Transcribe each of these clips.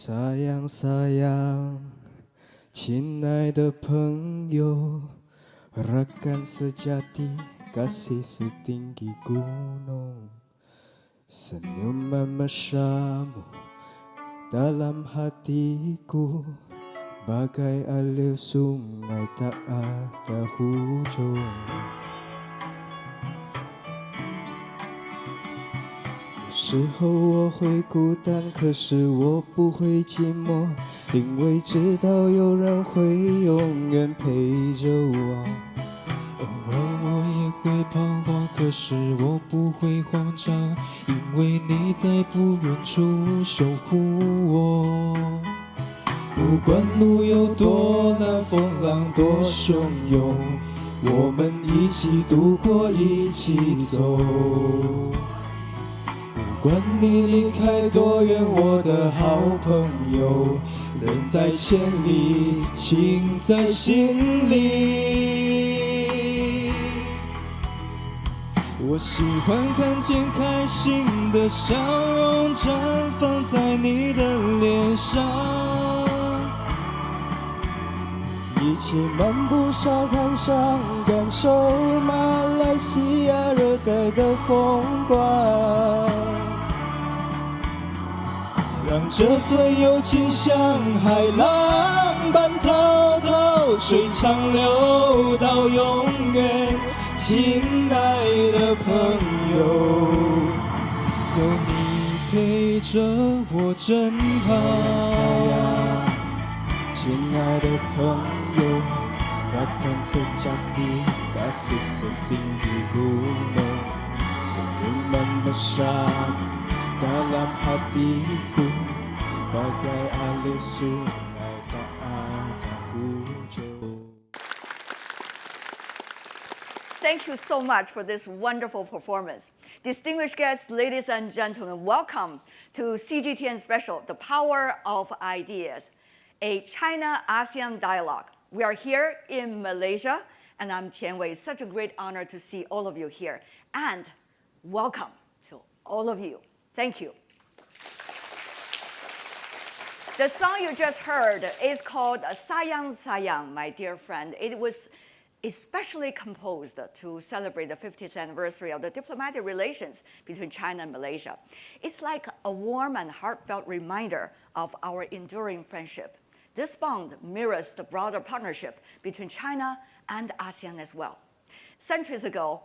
Sayang sayang, 亲爱的朋友, rakan sejati, kasih setinggi gunung, senyuman mesramu dalam hatiku, bagai alir sungai tak ada hujung. 有时候我会孤单，可是我不会寂寞，因为知道有人会永远陪着我。偶尔我也会彷徨，可是我不会慌张，因为你在不远处守护我。不管路有多难，风浪多汹涌，我们一起度过，一起走。不管你离开多远，我的好朋友，人在千里，情在心里。我喜欢看见开心的笑容绽放在你的脸上，一起漫步沙滩上，感受马来西亚热带的风光，让这份友情像海浪般滔滔，水长流到永远。亲爱的朋友，有你陪着我真好。亲爱的朋友，rakan sejati, kasih setinggi gunung, senyuman mesramu dalam hatiku, bagai alir sungai tak ada hujung. Thank you so much for this wonderful performance. Distinguished guests, ladies and gentlemen, welcome to CGTN Special, The Power of Ideas, a China-ASEAN Dialogue. We are here in Malaysia, and I'm Tian Wei. It's such a great honor to see all of you here. And welcome to all of you. Thank you. The song you just heard is called Sayang Sayang, my dear friend. It was especially composed to celebrate the 50th anniversary of the diplomatic relations between China and Malaysia. It's like a warm and heartfelt reminder of our enduring friendship. This bond mirrors the broader partnership between China and ASEAN as well. Centuries ago,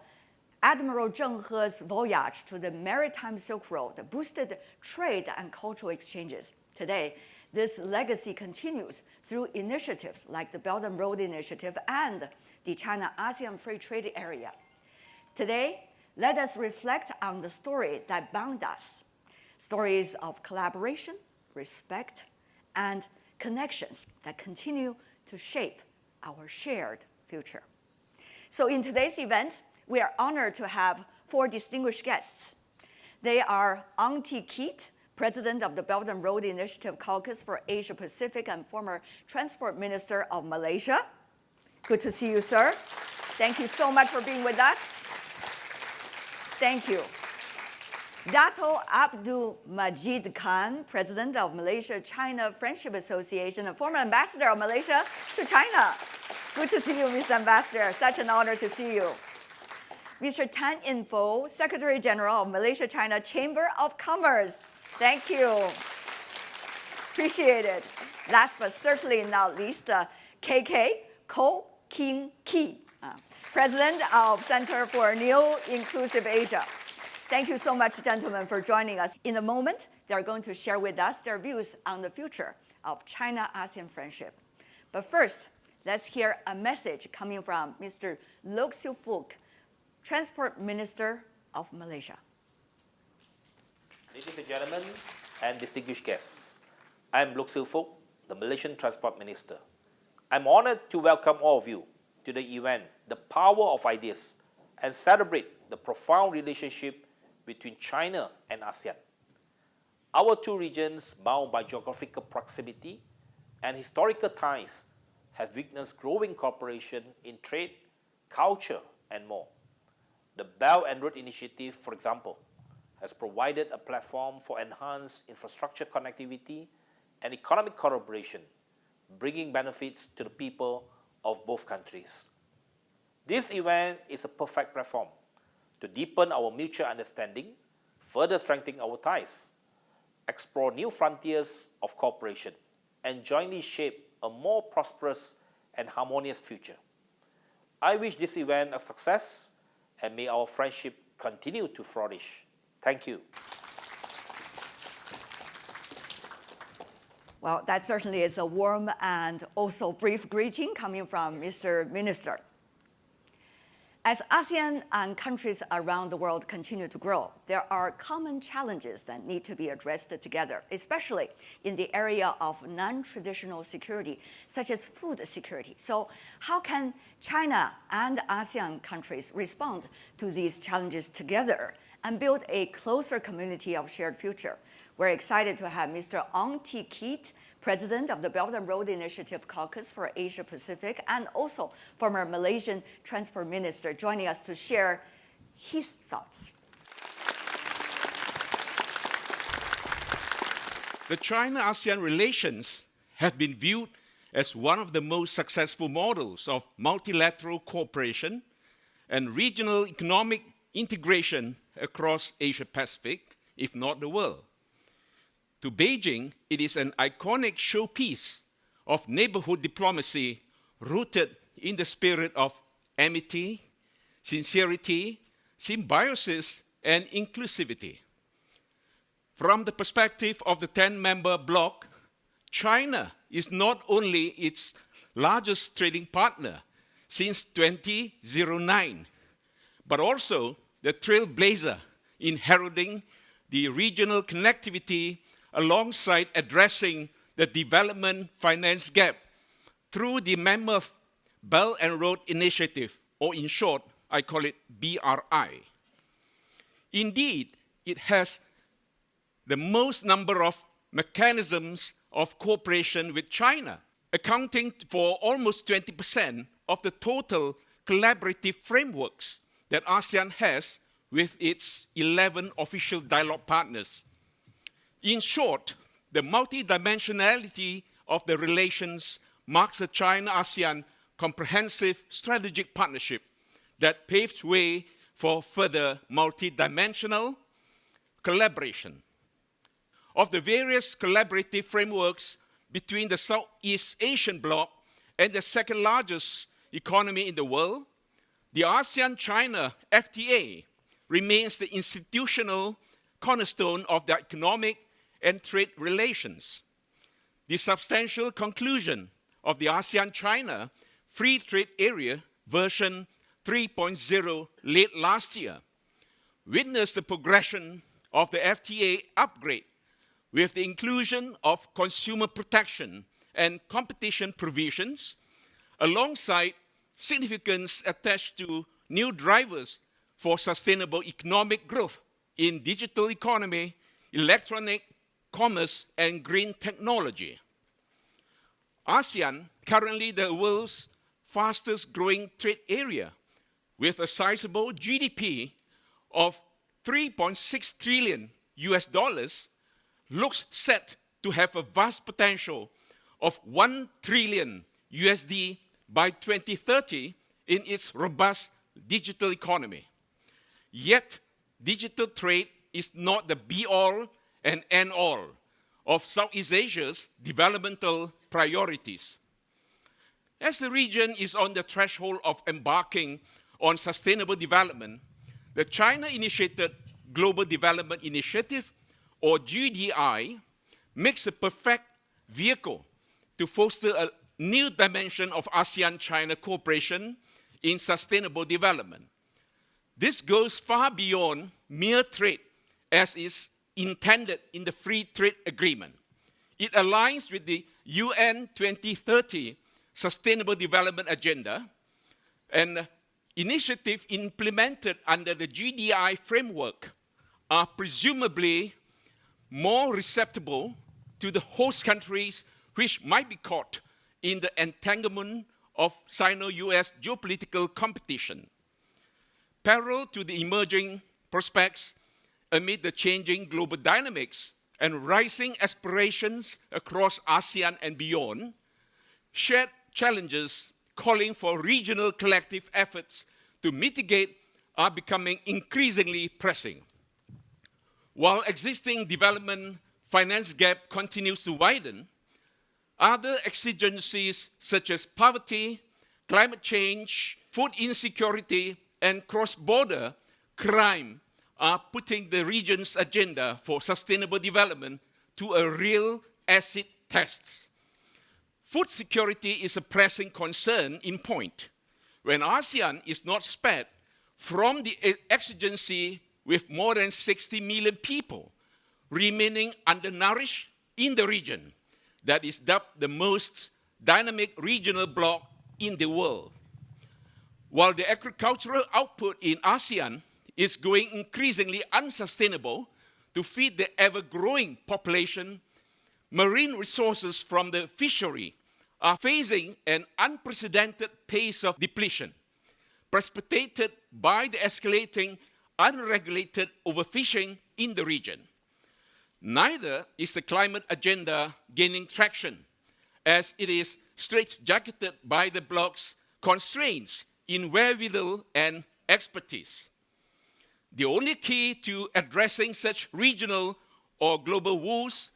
Admiral Zheng He's voyage to the maritime Silk Road boosted trade and cultural exchanges. Today, this legacy continues through initiatives like the Belt and Road Initiative and the China-ASEAN Free Trade Area. Today, let us reflect on the story that bound us, stories of collaboration, respect, and connections that continue to shape our shared future. So in today's event, we are honored to have 4 distinguished guests. They are Auntie Keat, President of the Belt and Road Initiative Caucus for Asia Pacific and former Transport Minister of Malaysia. Good to see you, sir. Thank you so much for being with us. Thank you. Dato Abdul Majid Khan, President of Malaysia-China Friendship Association and former Ambassador of Malaysia to China. Good to see you, Mr. Ambassador. Such an honor to see you. Mr. Tan Info, Secretary General of Malaysia-China Chamber of Commerce. Thank you. Appreciate it. Last but certainly not least, KK Ko King Ki, President of Center for New Inclusive Asia. Thank you so much, gentlemen, for joining us. In a moment, they are going to share with us their views on the future of China-ASEAN friendship. But first, let's hear a message coming from Mr. Lok Siu Fook, Transport Minister of Malaysia. Ladies and gentlemen, and distinguished guests, I'm Lok Siu Fook, the Malaysian Transport Minister. I'm honored to welcome all of you to the event, The Power of Ideas, and celebrate the profound relationship between China and ASEAN. Our 2 regions, bound by geographical proximity and historical ties, have witnessed growing cooperation in trade, culture, and more. The Belt and Road Initiative, for example, has provided a platform for enhanced infrastructure connectivity and economic collaboration, bringing benefits to the people of both countries. This event is a perfect platform to deepen our mutual understanding, further strengthen our ties, explore new frontiers of cooperation, and jointly shape a more prosperous and harmonious future. I wish this event a success and may our friendship continue to flourish. Thank you. Well, that certainly is a warm and also brief greeting coming from Mr. Minister. As ASEAN and countries around the world continue to grow, there are common challenges that need to be addressed together, especially in the area of non-traditional security, such as food security. So how can China and ASEAN countries respond to these challenges together and build a closer community of shared future? We're excited to have Mr. Ong T. Keat, President of the Belt and Road Initiative Caucus for Asia Pacific, and also former Malaysian Transport Minister, joining us to share his thoughts. The China-ASEAN relations have been viewed as one of the most successful models of multilateral cooperation and regional economic integration across Asia Pacific, if not the world. To Beijing, it is an iconic showpiece of neighborhood diplomacy rooted in the spirit of amity, sincerity, symbiosis, and inclusivity. From the perspective of the 10-member bloc, China is not only its largest trading partner since 2009, but also the trailblazer in heralding the regional connectivity alongside addressing the development finance gap through the Mammoth Belt and Road Initiative, or in short, I call it BRI. Indeed, it has the most number of mechanisms of cooperation with China, accounting for almost 20% of the total collaborative frameworks that ASEAN has with its 11 official dialogue partners. In short, the multidimensionality of the relations marks the China-ASEAN comprehensive strategic partnership that paves way for further multidimensional collaboration. Of the various collaborative frameworks between the Southeast Asian bloc and the second largest economy in the world, the ASEAN-China FTA remains the institutional cornerstone of the economic and trade relations. The substantial conclusion of the ASEAN-China Free Trade Area version 3.0 late last year witnessed the progression of the FTA upgrade with the inclusion of consumer protection and competition provisions, alongside significance attached to new drivers for sustainable economic growth in digital economy, electronic commerce, and green technology. ASEAN, currently the world's fastest growing trade area, with a sizable GDP of $3.6 trillion US, looks set to have a vast potential of $1 trillion USD by 2030 in its robust digital economy. Yet, digital trade is not the be-all and end-all of Southeast Asia's developmental priorities. As the region is on the threshold of embarking on sustainable development, the China-initiated Global Development Initiative, or GDI, makes a perfect vehicle to foster a new dimension of ASEAN-China cooperation in sustainable development. This goes far beyond mere trade, as is intended in the Free Trade Agreement. It aligns with the UN 2030 Sustainable Development Agenda, and initiatives implemented under the GDI framework are presumably more receptive to the host countries which might be caught in the entanglement of Sino-US geopolitical competition. Parallel to the emerging prospects amid the changing global dynamics and rising aspirations across ASEAN and beyond, shared challenges calling for regional collective efforts to mitigate are becoming increasingly pressing. While existing development finance gap continues to widen, other exigencies such as poverty, climate change, food insecurity, and cross-border crime are putting the region's agenda for sustainable development to a real acid test. Food security is a pressing concern in point, when ASEAN is not spared from the exigency with more than 60 million people remaining undernourished in the region that is dubbed the most dynamic regional bloc in the world. While the agricultural output in ASEAN is going increasingly unsustainable to feed the ever-growing population, marine resources from the fishery are facing an unprecedented pace of depletion, precipitated by the escalating unregulated overfishing in the region. Neither is the climate agenda gaining traction, as it is straitjacketed by the bloc's constraints in wherewithal and expertise. The only key to addressing such regional or global woes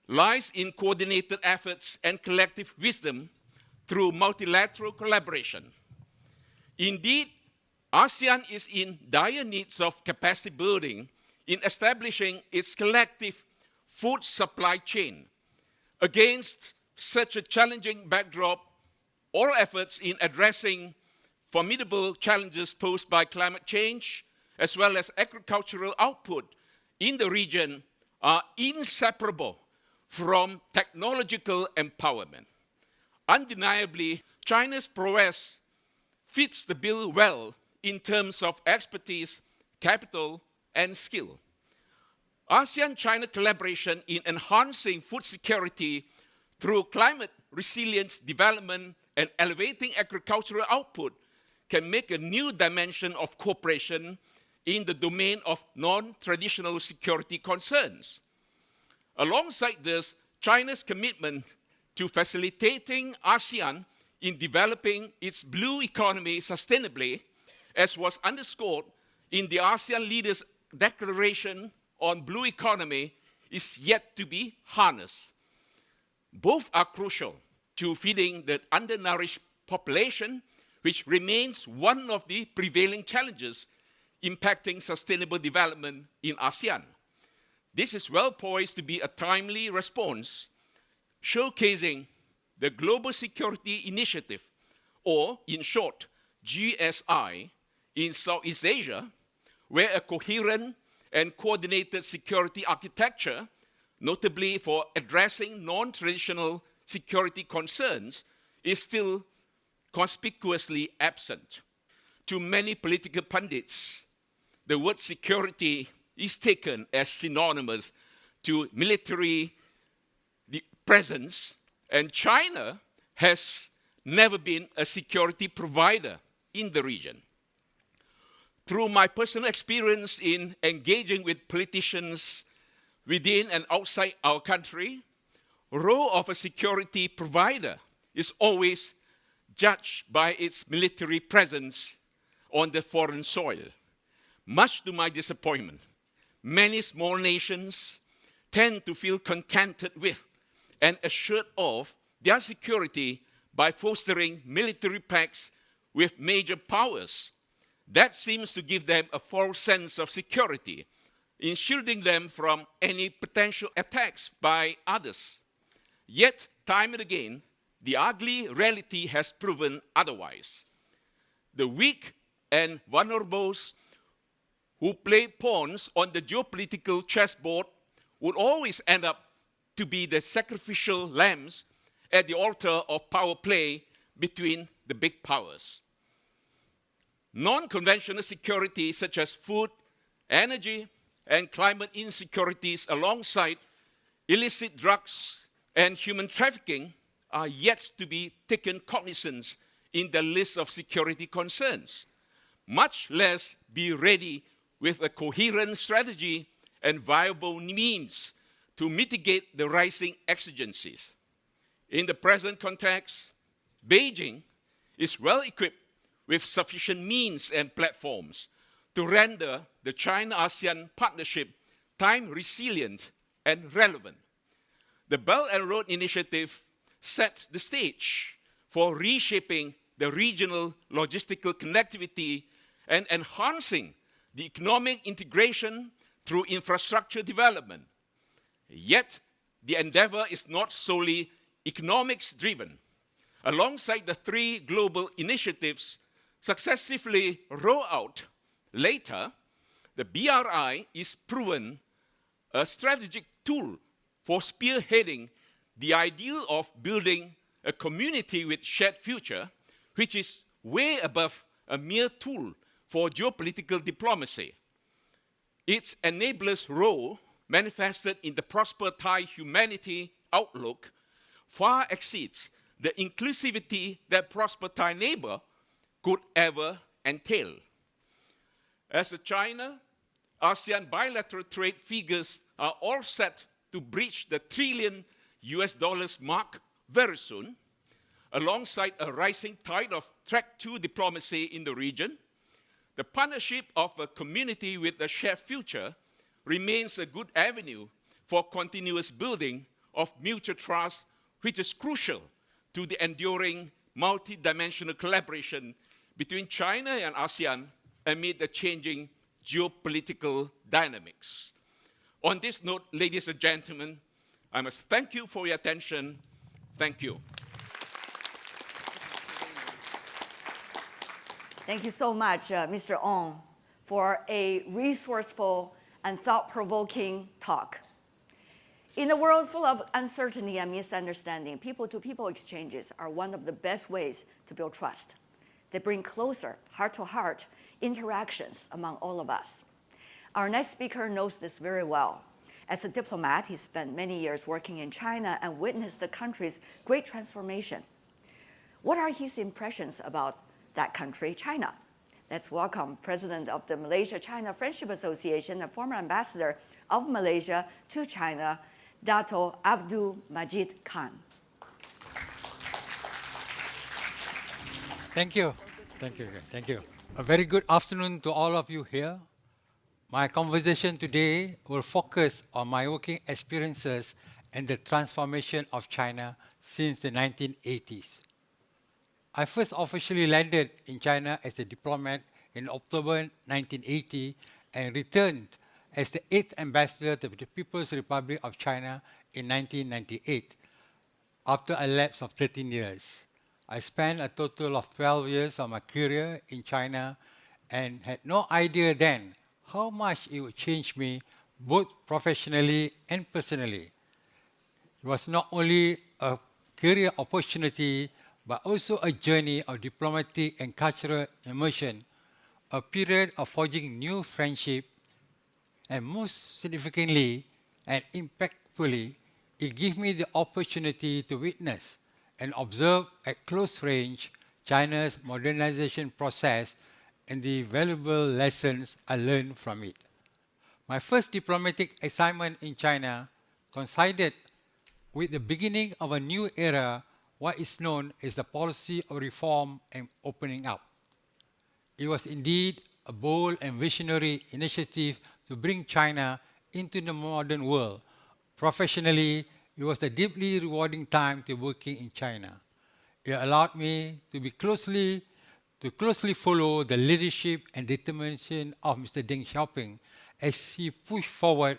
lies in coordinated efforts and collective wisdom through multilateral collaboration. Indeed, ASEAN is in dire needs of capacity building in establishing its collective food supply chain. Against such a challenging backdrop, all efforts in addressing formidable challenges posed by climate change, as well as agricultural output in the region, are inseparable from technological empowerment. Undeniably, China's prowess fits the bill well in terms of expertise, capital, and skill. ASEAN-China collaboration in enhancing food security through climate resilience development and elevating agricultural output can make a new dimension of cooperation in the domain of non-traditional security concerns. Alongside this, China's commitment to facilitating ASEAN in developing its blue economy sustainably, as was underscored in the ASEAN leaders' declaration on blue economy, is yet to be harnessed. Both are crucial to feeding the undernourished population, which remains one of the prevailing challenges impacting sustainable development in ASEAN. This is well poised to be a timely response, showcasing the Global Security Initiative, or in short, GSI, in Southeast Asia, where a coherent and coordinated security architecture, notably for addressing non-traditional security concerns, is still conspicuously absent. To many political pundits, the word security is taken as synonymous to military presence, and China has never been a security provider in the region. Through my personal experience in engaging with politicians within and outside our country, the role of a security provider is always judged by its military presence on the foreign soil. Much to my disappointment, many small nations tend to feel contented with and assured of their security by fostering military pacts with major powers. That seems to give them a false sense of security in shielding them from any potential attacks by others. Yet, time and again, the ugly reality has proven otherwise. The weak and vulnerables who play pawns on the geopolitical chessboard would always end up to be the sacrificial lambs at the altar of power play between the big powers. Non-conventional security such as food, energy, and climate insecurities alongside illicit drugs and human trafficking are yet to be taken cognizance in the list of security concerns, much less be ready with a coherent strategy and viable means to mitigate the rising exigencies. In the present context, Beijing is well equipped with sufficient means and platforms to render the China-ASEAN partnership time resilient and relevant. The Belt and Road Initiative set the stage for reshaping the regional logistical connectivity and enhancing the economic integration through infrastructure development. Yet, the endeavor is not solely economics-driven. Alongside the three global initiatives successively rolled out later, the BRI is proven a strategic tool for spearheading the ideal of building a community with shared future, which is way above a mere tool for geopolitical diplomacy. Its enabler's role, manifested in the Prosper Thai Humanity outlook, far exceeds the inclusivity that Prosper Thai neighbor could ever entail. As the China-ASEAN bilateral trade figures are all set to breach the $1 trillion mark very soon, alongside a rising tide of track 2 diplomacy in the region, the partnership of a community with a shared future remains a good avenue for continuous building of mutual trust, which is crucial to the enduring multi-dimensional collaboration between China and ASEAN amid the changing geopolitical dynamics. On this note, ladies and gentlemen, I must thank you for your attention. Thank you. Thank you so much, Mr. Ong, for a resourceful and thought-provoking talk. In a world full of uncertainty and misunderstanding, people-to-people exchanges are one of the best ways to build trust. They bring closer, heart-to-heart interactions among all of us. Our next speaker knows this very well. As a diplomat, he spent many years working in China and witnessed the country's great transformation. What are his impressions about that country, China? Let's welcome President of the Malaysia-China Friendship Association and former ambassador of Malaysia to China, Dato' Abdul Majid Khan. Thank you. Thank you. Thank you. A very good afternoon to all of you here. My conversation today will focus on my working experiences and the transformation of China since the 1980s. I first officially landed in China as a diplomat in October 1980 and returned as the 8th ambassador to the People's Republic of China in 1998, after a lapse of 13 years. I spent a total of 12 years of my career in China and had no idea then how much it would change me both professionally and personally. It was not only a career opportunity, but also a journey of diplomatic and cultural immersion, a period of forging new friendship, and most significantly and impactfully, it gave me the opportunity to witness and observe at close range China's modernization process and the valuable lessons I learned from it. My first diplomatic assignment in China coincided with the beginning of a new era, what is known as the policy of reform and opening up. It was indeed a bold and visionary initiative to bring China into the modern world. Professionally, it was a deeply rewarding time to working in China. It allowed me to closely follow the leadership and determination of Mr. Deng Xiaoping as he pushed forward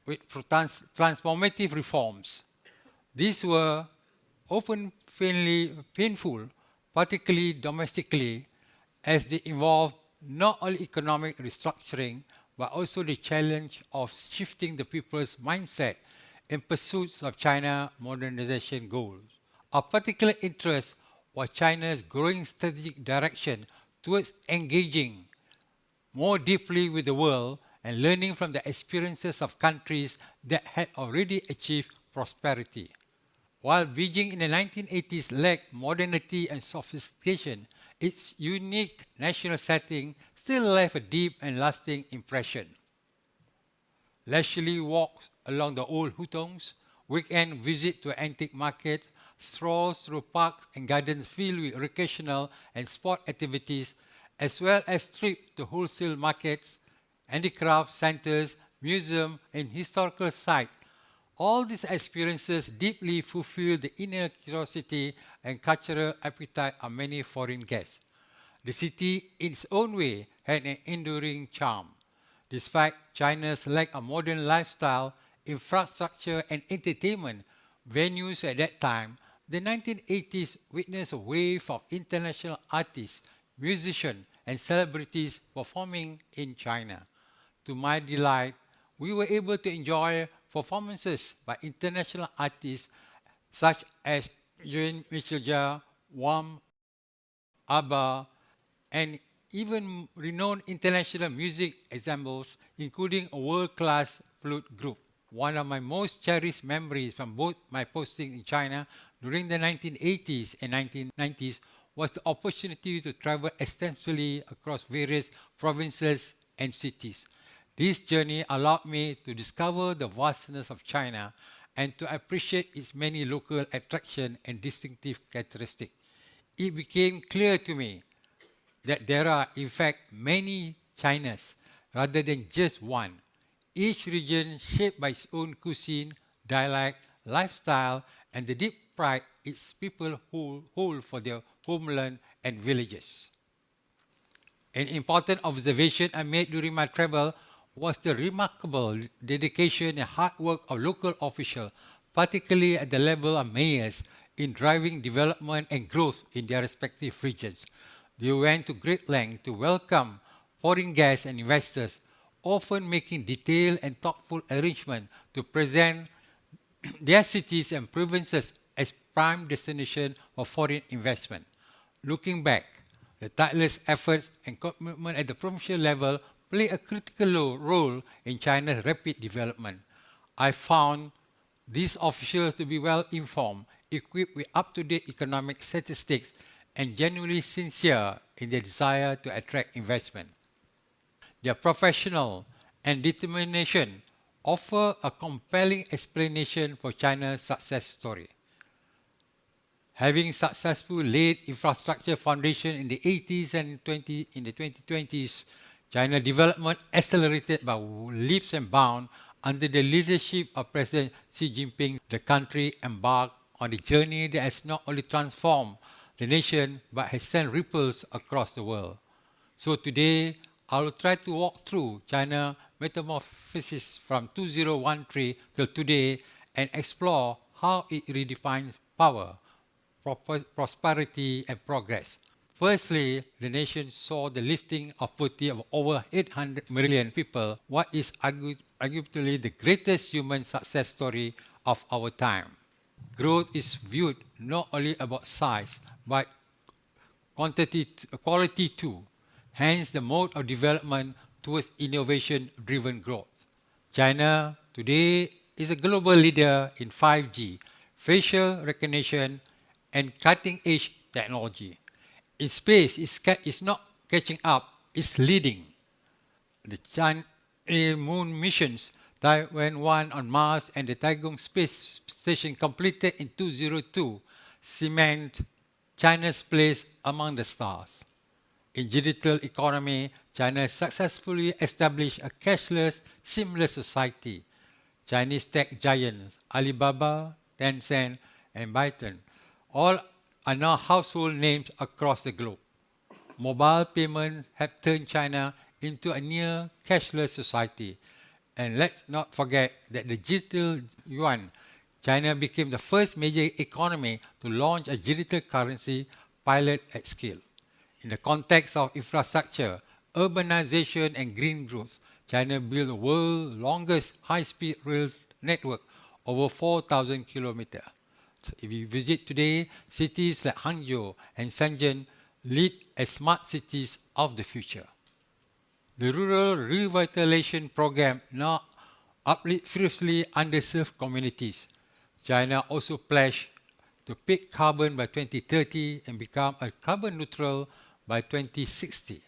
with transformative reforms. These were often painful, particularly domestically, as they involved not only economic restructuring, but also the challenge of shifting the people's mindset in pursuit of China's modernization goals. Of particular interest was China's growing strategic direction towards engaging more deeply with the world and learning from the experiences of countries that had already achieved prosperity. While Beijing in the 1980s lacked modernity and sophistication, its unique national setting still left a deep and lasting impression. Leisurely walks along the old hutongs, weekend visit to antique markets, strolls through parks and gardens filled with recreational and sport activities, as well as trips to wholesale markets, handicraft centers, museums, and historical sites. All these experiences deeply fulfill the inner curiosity and cultural appetite of many foreign guests. The city, in its own way, had an enduring charm. Despite China's lack of modern lifestyle, infrastructure, and entertainment venues at that time, the 1980s witnessed a wave of international artists, musicians, and celebrities performing in China. To my delight, we were able to enjoy performances by international artists such as Jean-Michel Jarre, Wham, ABBA, and even renowned international music ensembles, including a world-class flute group. One of my most cherished memories from both my posting in China during the 1980s and 1990s was the opportunity to travel extensively across various provinces and cities. This journey allowed me to discover the vastness of China and to appreciate its many local attractions and distinctive characteristics. It became clear to me that there are, in fact, many Chinas rather than just one, each region shaped by its own cuisine, dialect, lifestyle, and the deep pride its people hold for their homeland and villages. An important observation I made during my travel was the remarkable dedication and hard work of local officials, particularly at the level of mayors, in driving development and growth in their respective regions. They went to great lengths to welcome foreign guests and investors, often making detailed and thoughtful arrangements to present their cities and provinces as prime destinations for foreign investment. Looking back, the tireless efforts and commitment at the provincial level play a critical role in China's rapid development. I found these officials to be well informed, equipped with up-to-date economic statistics, and genuinely sincere in their desire to attract investment. Their professional and determination offer a compelling explanation for China's success story. Having successfully laid infrastructure foundation in the 80s and in the 2020s, China's development accelerated by leaps and bounds under the leadership of President Xi Jinping. The country embarked on a journey that has not only transformed the nation but has sent ripples across the world. So today, I will try to walk through China's metamorphosis from 2013 till today and explore how it redefines power, prosperity, and progress. Firstly, the nation saw the lifting of poverty of over 800 million people, what is arguably the greatest human success story of our time. Growth is viewed not only about size, but quality too, hence the mode of development towards innovation-driven growth. China today is a global leader in 5G, facial recognition, and cutting-edge technology. In space, it's not catching up, it's leading. The China moon missions, Taiwan 1 on Mars and the Taigong space station completed in 2002, cement China's place among the stars. In digital economy, China successfully established a cashless, seamless society. Chinese tech giants Alibaba, Tencent, and ByteDance all are now household names across the globe. Mobile payments have turned China into a near cashless society. And let's not forget that the digital yuan, China became the first major economy to launch a digital currency pilot at scale. In the context of infrastructure, urbanization, and green growth, China built the world's longest high-speed rail network, over 4,000 kilometers. So if you visit today, cities like Hangzhou and Shenzhen lead as smart cities of the future. The rural revitalization program now uplifts fiercely underserved communities. China also pledged to peak carbon by 2030 and become a carbon neutral by 2060.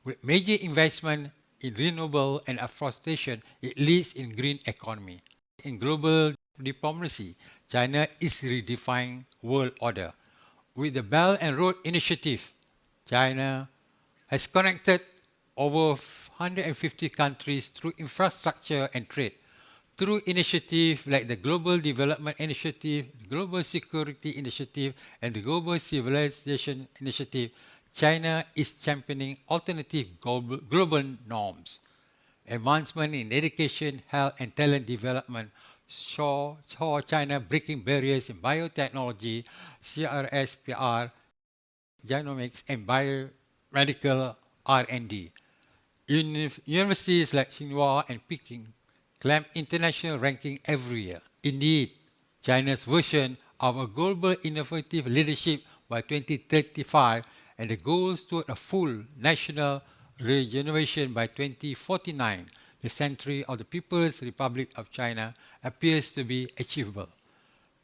With major investment in renewable and afforestation, it leads in green economy. in global diplomacy, China is redefining world order. With the Belt and Road Initiative, China has connected over 150 countries through infrastructure and trade. Through initiatives like the Global Development Initiative, Global Security Initiative, and the Global Civilization Initiative, China is championing alternative global norms. Advancement in education, health, and talent development saw China breaking barriers in biotechnology, CRSPR, genomics, and biomedical R&D. Universities like Tsinghua and Peking climb international ranking every year. Indeed, China's version of a global innovative leadership by 2035 and the goals toward a full national regeneration by 2049, the century of the People's Republic of China, appears to be achievable.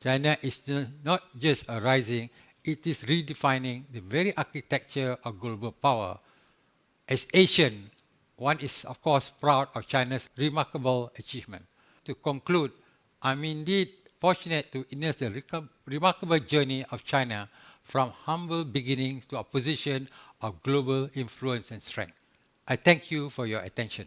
China is not just a rising, it is redefining the very architecture of global power. As Asian, one is of course proud of China's remarkable achievement. To conclude, I'm indeed fortunate to witness the remarkable journey of China from humble beginnings to a position of global influence and strength. I thank you for your attention.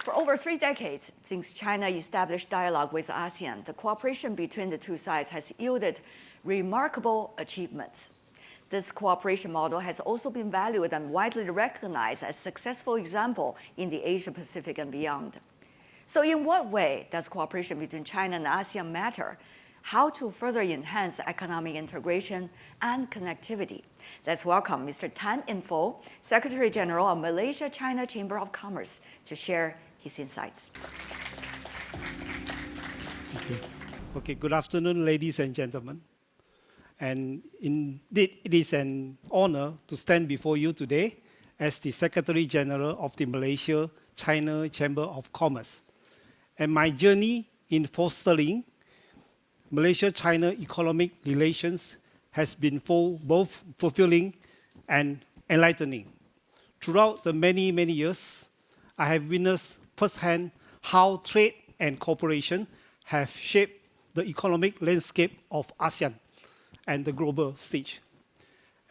For over 3 decades, since China established dialogue with ASEAN, the cooperation between the two sides has yielded remarkable achievements. This cooperation model has also been valued and widely recognized as a successful example in the Asia-Pacific and beyond. So in what way does cooperation between China and ASEAN matter? How to further enhance economic integration and connectivity? Let's welcome Mr. Tan In-fo, Secretary General of Malaysia-China Chamber of Commerce, to share his insights. Okay, good afternoon, ladies and gentlemen. And indeed, it is an honor to stand before you today as the Secretary General of the Malaysia-China Chamber of Commerce. And my journey in fostering Malaysia-China economic relations has been both fulfilling and enlightening. Throughout the many years, I have witnessed firsthand how trade and cooperation have shaped the economic landscape of ASEAN and the global stage.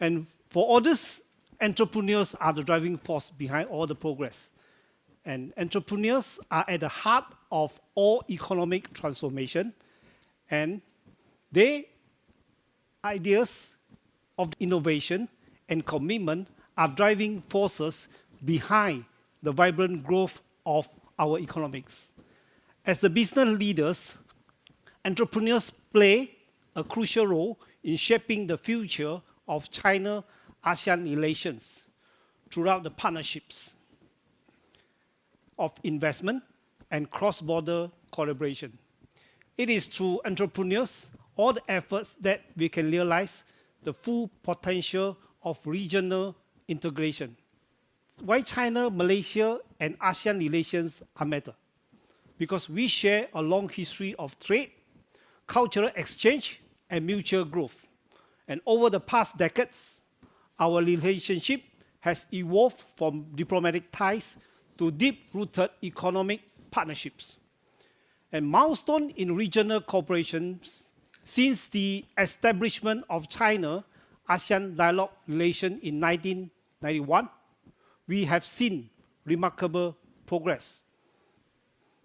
And for all this, entrepreneurs are the driving force behind all the progress. And entrepreneurs are at the heart of all economic transformation, and their ideas of innovation and commitment are driving forces behind the vibrant growth of our economics. As the business leaders, entrepreneurs play a crucial role in shaping the future of China-ASEAN relations throughout the partnerships of investment and cross-border collaboration. It is through entrepreneurs, all the efforts that we can realize the full potential of regional integration. Why China, Malaysia, and ASEAN relations are matter? Because we share a long history of trade, cultural exchange, and mutual growth. And over the past decades, our relationship has evolved from diplomatic ties to deep-rooted economic partnerships. And milestone in regional cooperation since the establishment of China-ASEAN Dialogue relation in 1991, we have seen remarkable progress.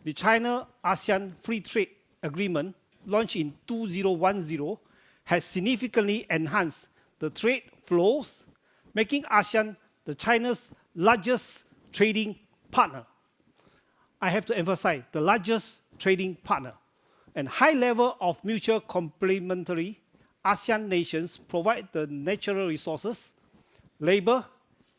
The China-ASEAN Free Trade Agreement, launched in 2010, has significantly enhanced the trade flows, making ASEAN China's largest trading partner. I have to emphasize, the largest trading partner. And high level of mutual complementary ASEAN nations provide the natural resources, labor,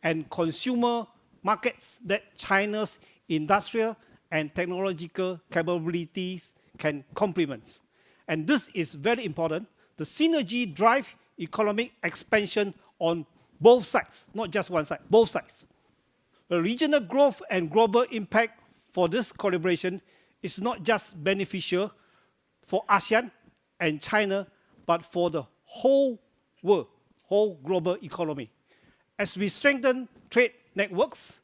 and consumer markets that China's industrial and technological capabilities can complement. And this is very important. The synergy drive economic expansion on both sides, not just one side, both sides. The regional growth and global impact for this collaboration is not just beneficial for ASEAN and China, but for the whole world, whole global economy. As we strengthen trade networks,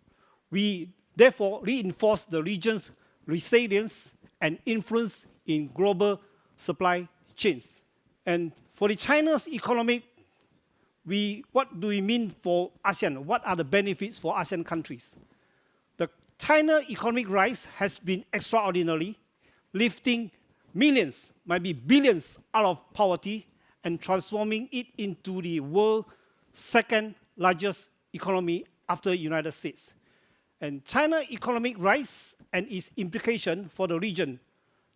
we therefore reinforce the region's resilience and influence in global supply chains. And for the China's economic, what do we mean for ASEAN? What are the benefits for ASEAN countries? The China economic rise has been extraordinary, lifting millions, might be billions, out of poverty and transforming it into the world's second largest economy after the United States. And China economic rise and its implication for the region,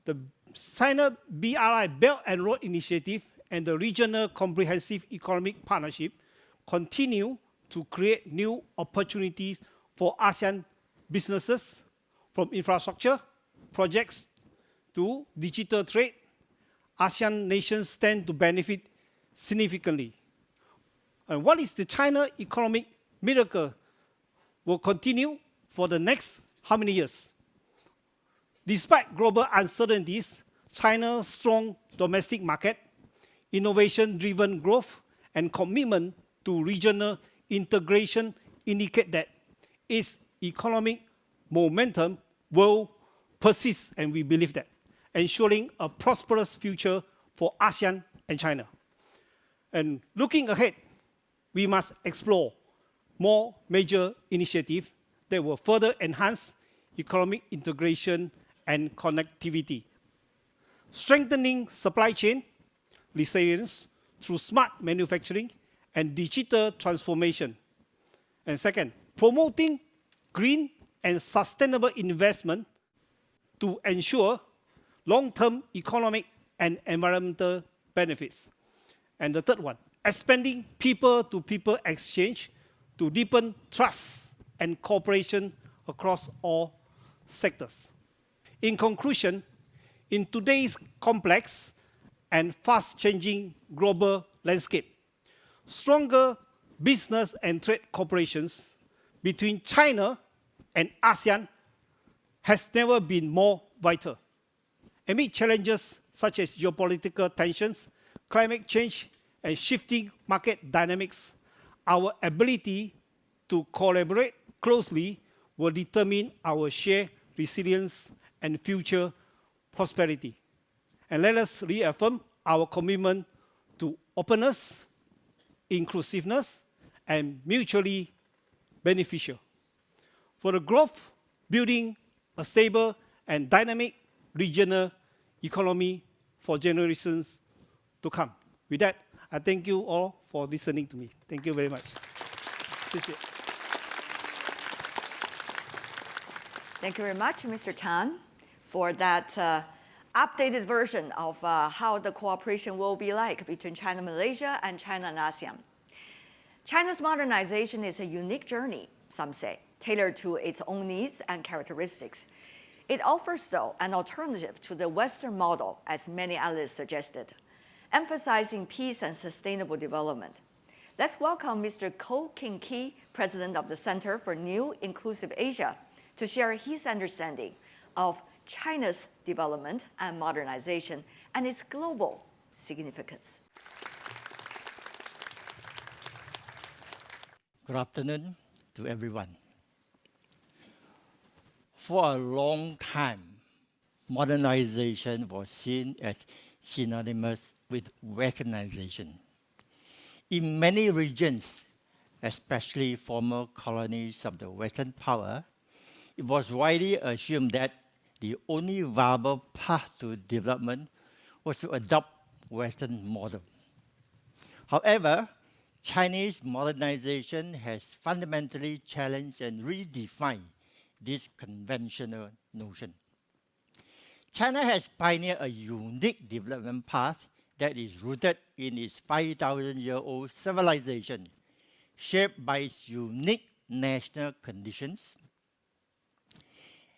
the China BRI Belt and Road Initiative and the Regional Comprehensive Economic Partnership continue to create new opportunities for ASEAN businesses, from infrastructure projects to digital trade. ASEAN nations stand to benefit significantly. And what is the China economic miracle will continue for the next how many years? Despite global uncertainties, China's strong domestic market, innovation-driven growth, and commitment to regional integration indicate that its economic momentum will persist, and we believe that, ensuring a prosperous future for ASEAN and China. And looking ahead, we must explore more major initiatives that will further enhance economic integration and connectivity, strengthening supply chain resilience through smart manufacturing and digital transformation. And second, promoting green and sustainable investment to ensure long-term economic and environmental benefits. And the third one, expanding people-to-people exchange to deepen trust and cooperation across all sectors. In conclusion, in today's complex and fast-changing global landscape, stronger business and trade cooperations between China and ASEAN has never been more vital. Amid challenges such as geopolitical tensions, climate change, and shifting market dynamics, our ability to collaborate closely will determine our shared resilience and future prosperity. And let us reaffirm our commitment to openness, inclusiveness, and mutually beneficial. For the growth, building a stable and dynamic regional economy for generations to come. With that, I thank you all for listening to me. Thank you very much. Thank you very much, Mr. Tan, for that updated version of how the cooperation will be like between China, Malaysia, and China and ASEAN. China's modernization is a unique journey, some say, tailored to its own needs and characteristics. It offers, though, an alternative to the Western model, as many analysts suggested, emphasizing peace and sustainable development. Let's welcome Mr. Ko King-Ki, President of the Center for New Inclusive Asia, to share his understanding of China's development and modernization and its global significance. Good afternoon to everyone. For a long time, modernization was seen as synonymous with Westernization. In many regions, especially former colonies of the Western power, it was widely assumed that the only viable path to development was to adopt Western model. However, Chinese modernization has fundamentally challenged and redefined this conventional notion. China has pioneered a unique development path that is rooted in its 5,000-year-old civilization, shaped by its unique national conditions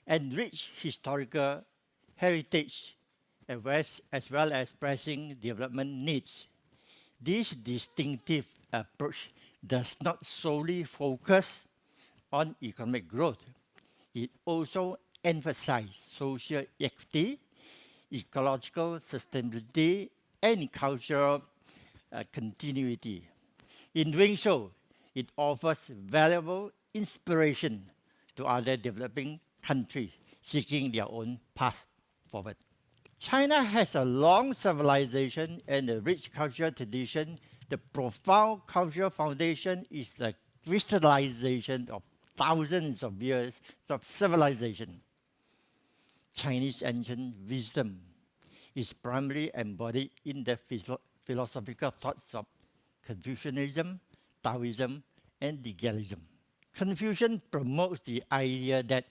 and rich historical heritage, as well as pressing development needs. This distinctive approach does not solely focus on economic growth. It also emphasizes social equity, ecological sustainability, and cultural continuity. In doing so, it offers valuable inspiration to other developing countries seeking their own path forward. China has a long civilization and a rich cultural tradition. The profound cultural foundation is the crystallization of thousands of years of civilization. Chinese ancient wisdom is primarily embodied in the philosophical thoughts of Confucianism, Taoism, and legalism. Confucius promotes the idea that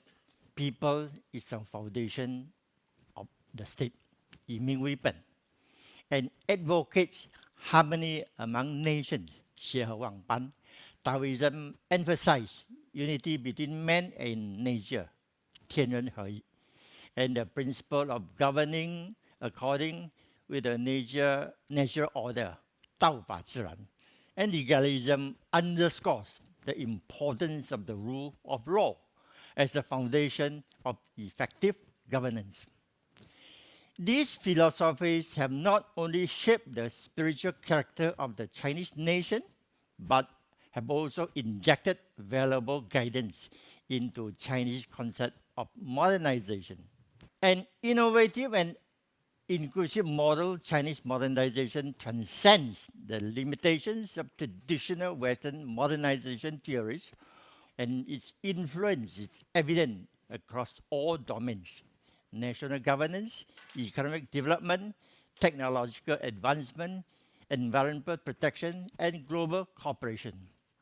people is the foundation of the state, 以民为本, and advocates harmony among nations, 协和万般. Taoism emphasizes unity between man and nature, 天人合一, and the principle of governing according with the natural order, 道法自然. And legalism underscores the importance of the rule of law as the foundation of effective governance. These philosophies have not only shaped the spiritual character of the Chinese nation, but have also injected valuable guidance into Chinese concept of modernization. An innovative and inclusive model, Chinese modernization transcends the limitations of traditional Western modernization theories, and its influence is evident across all domains: national governance, economic development, technological advancement, environmental protection, and global cooperation.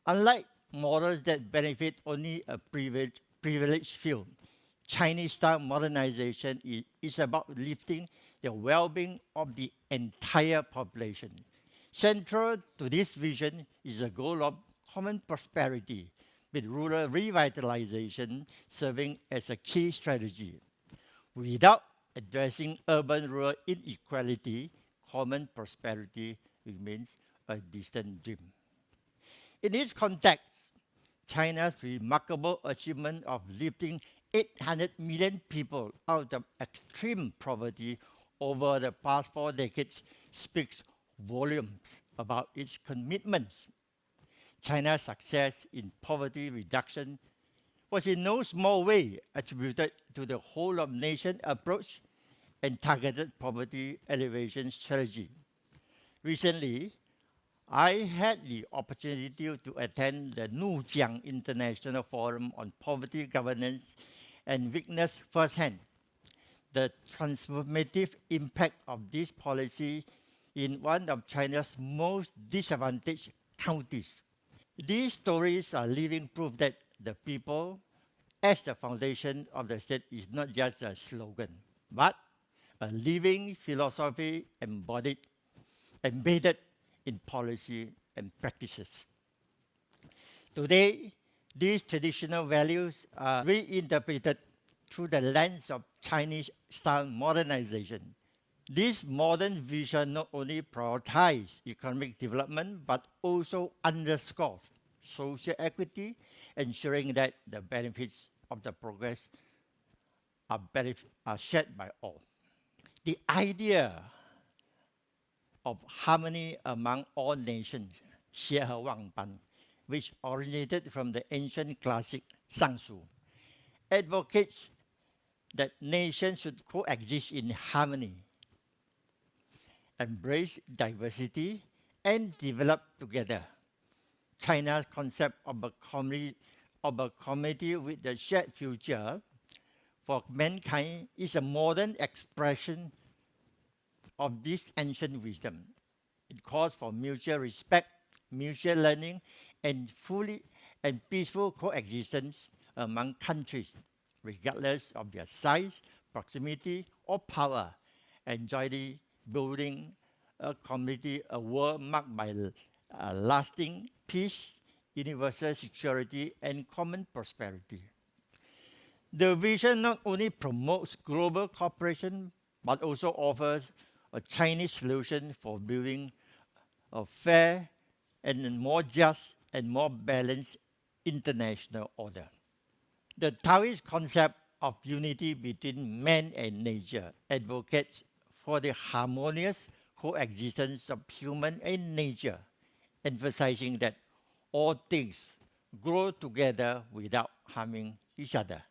Unlike models that benefit only a privileged few, Chinese-style modernization is about lifting the well-being of the entire population. Central to this vision is the goal of common prosperity, with rural revitalization serving as a key strategy. Without addressing urban-rural inequality, common prosperity remains a distant dream. In this context, China's remarkable achievement of lifting 800 million people out of extreme poverty over the past 4 decades speaks volumes about its commitments. China's success in poverty reduction was in no small way attributed to the whole-of-nation approach and targeted poverty alleviation strategy. Recently, I had the opportunity to attend the Nujiang International Forum on Poverty Governance and witness firsthand the transformative impact of this policy in one of China's most disadvantaged counties. These stories are living proof that the people as the foundation of the state is not just a slogan, but a living philosophy embedded in policy and practices. Today, these traditional values are reinterpreted through the lens of Chinese-style modernization. This modern vision not only prioritizes economic development, but also underscores social equity, ensuring that the benefits of the progress are shared by all. The idea of harmony among all nations, 协和万般, which originated from the ancient classic Sangsu, advocates that nations should coexist in harmony, embrace diversity, and develop together. China's concept of a community with a shared future for mankind is a modern expression of this ancient wisdom. It calls for mutual respect, mutual learning, and peaceful coexistence among countries, regardless of their size, proximity, or power, and jointly building a community, a world marked by lasting peace, universal security, and common prosperity. The vision not only promotes global cooperation, but also offers a Chinese solution for building a fair and more just and more balanced international order. The Taoist concept of unity between man and nature advocates for the harmonious coexistence of human and nature, emphasizing that all things grow together without harming each other.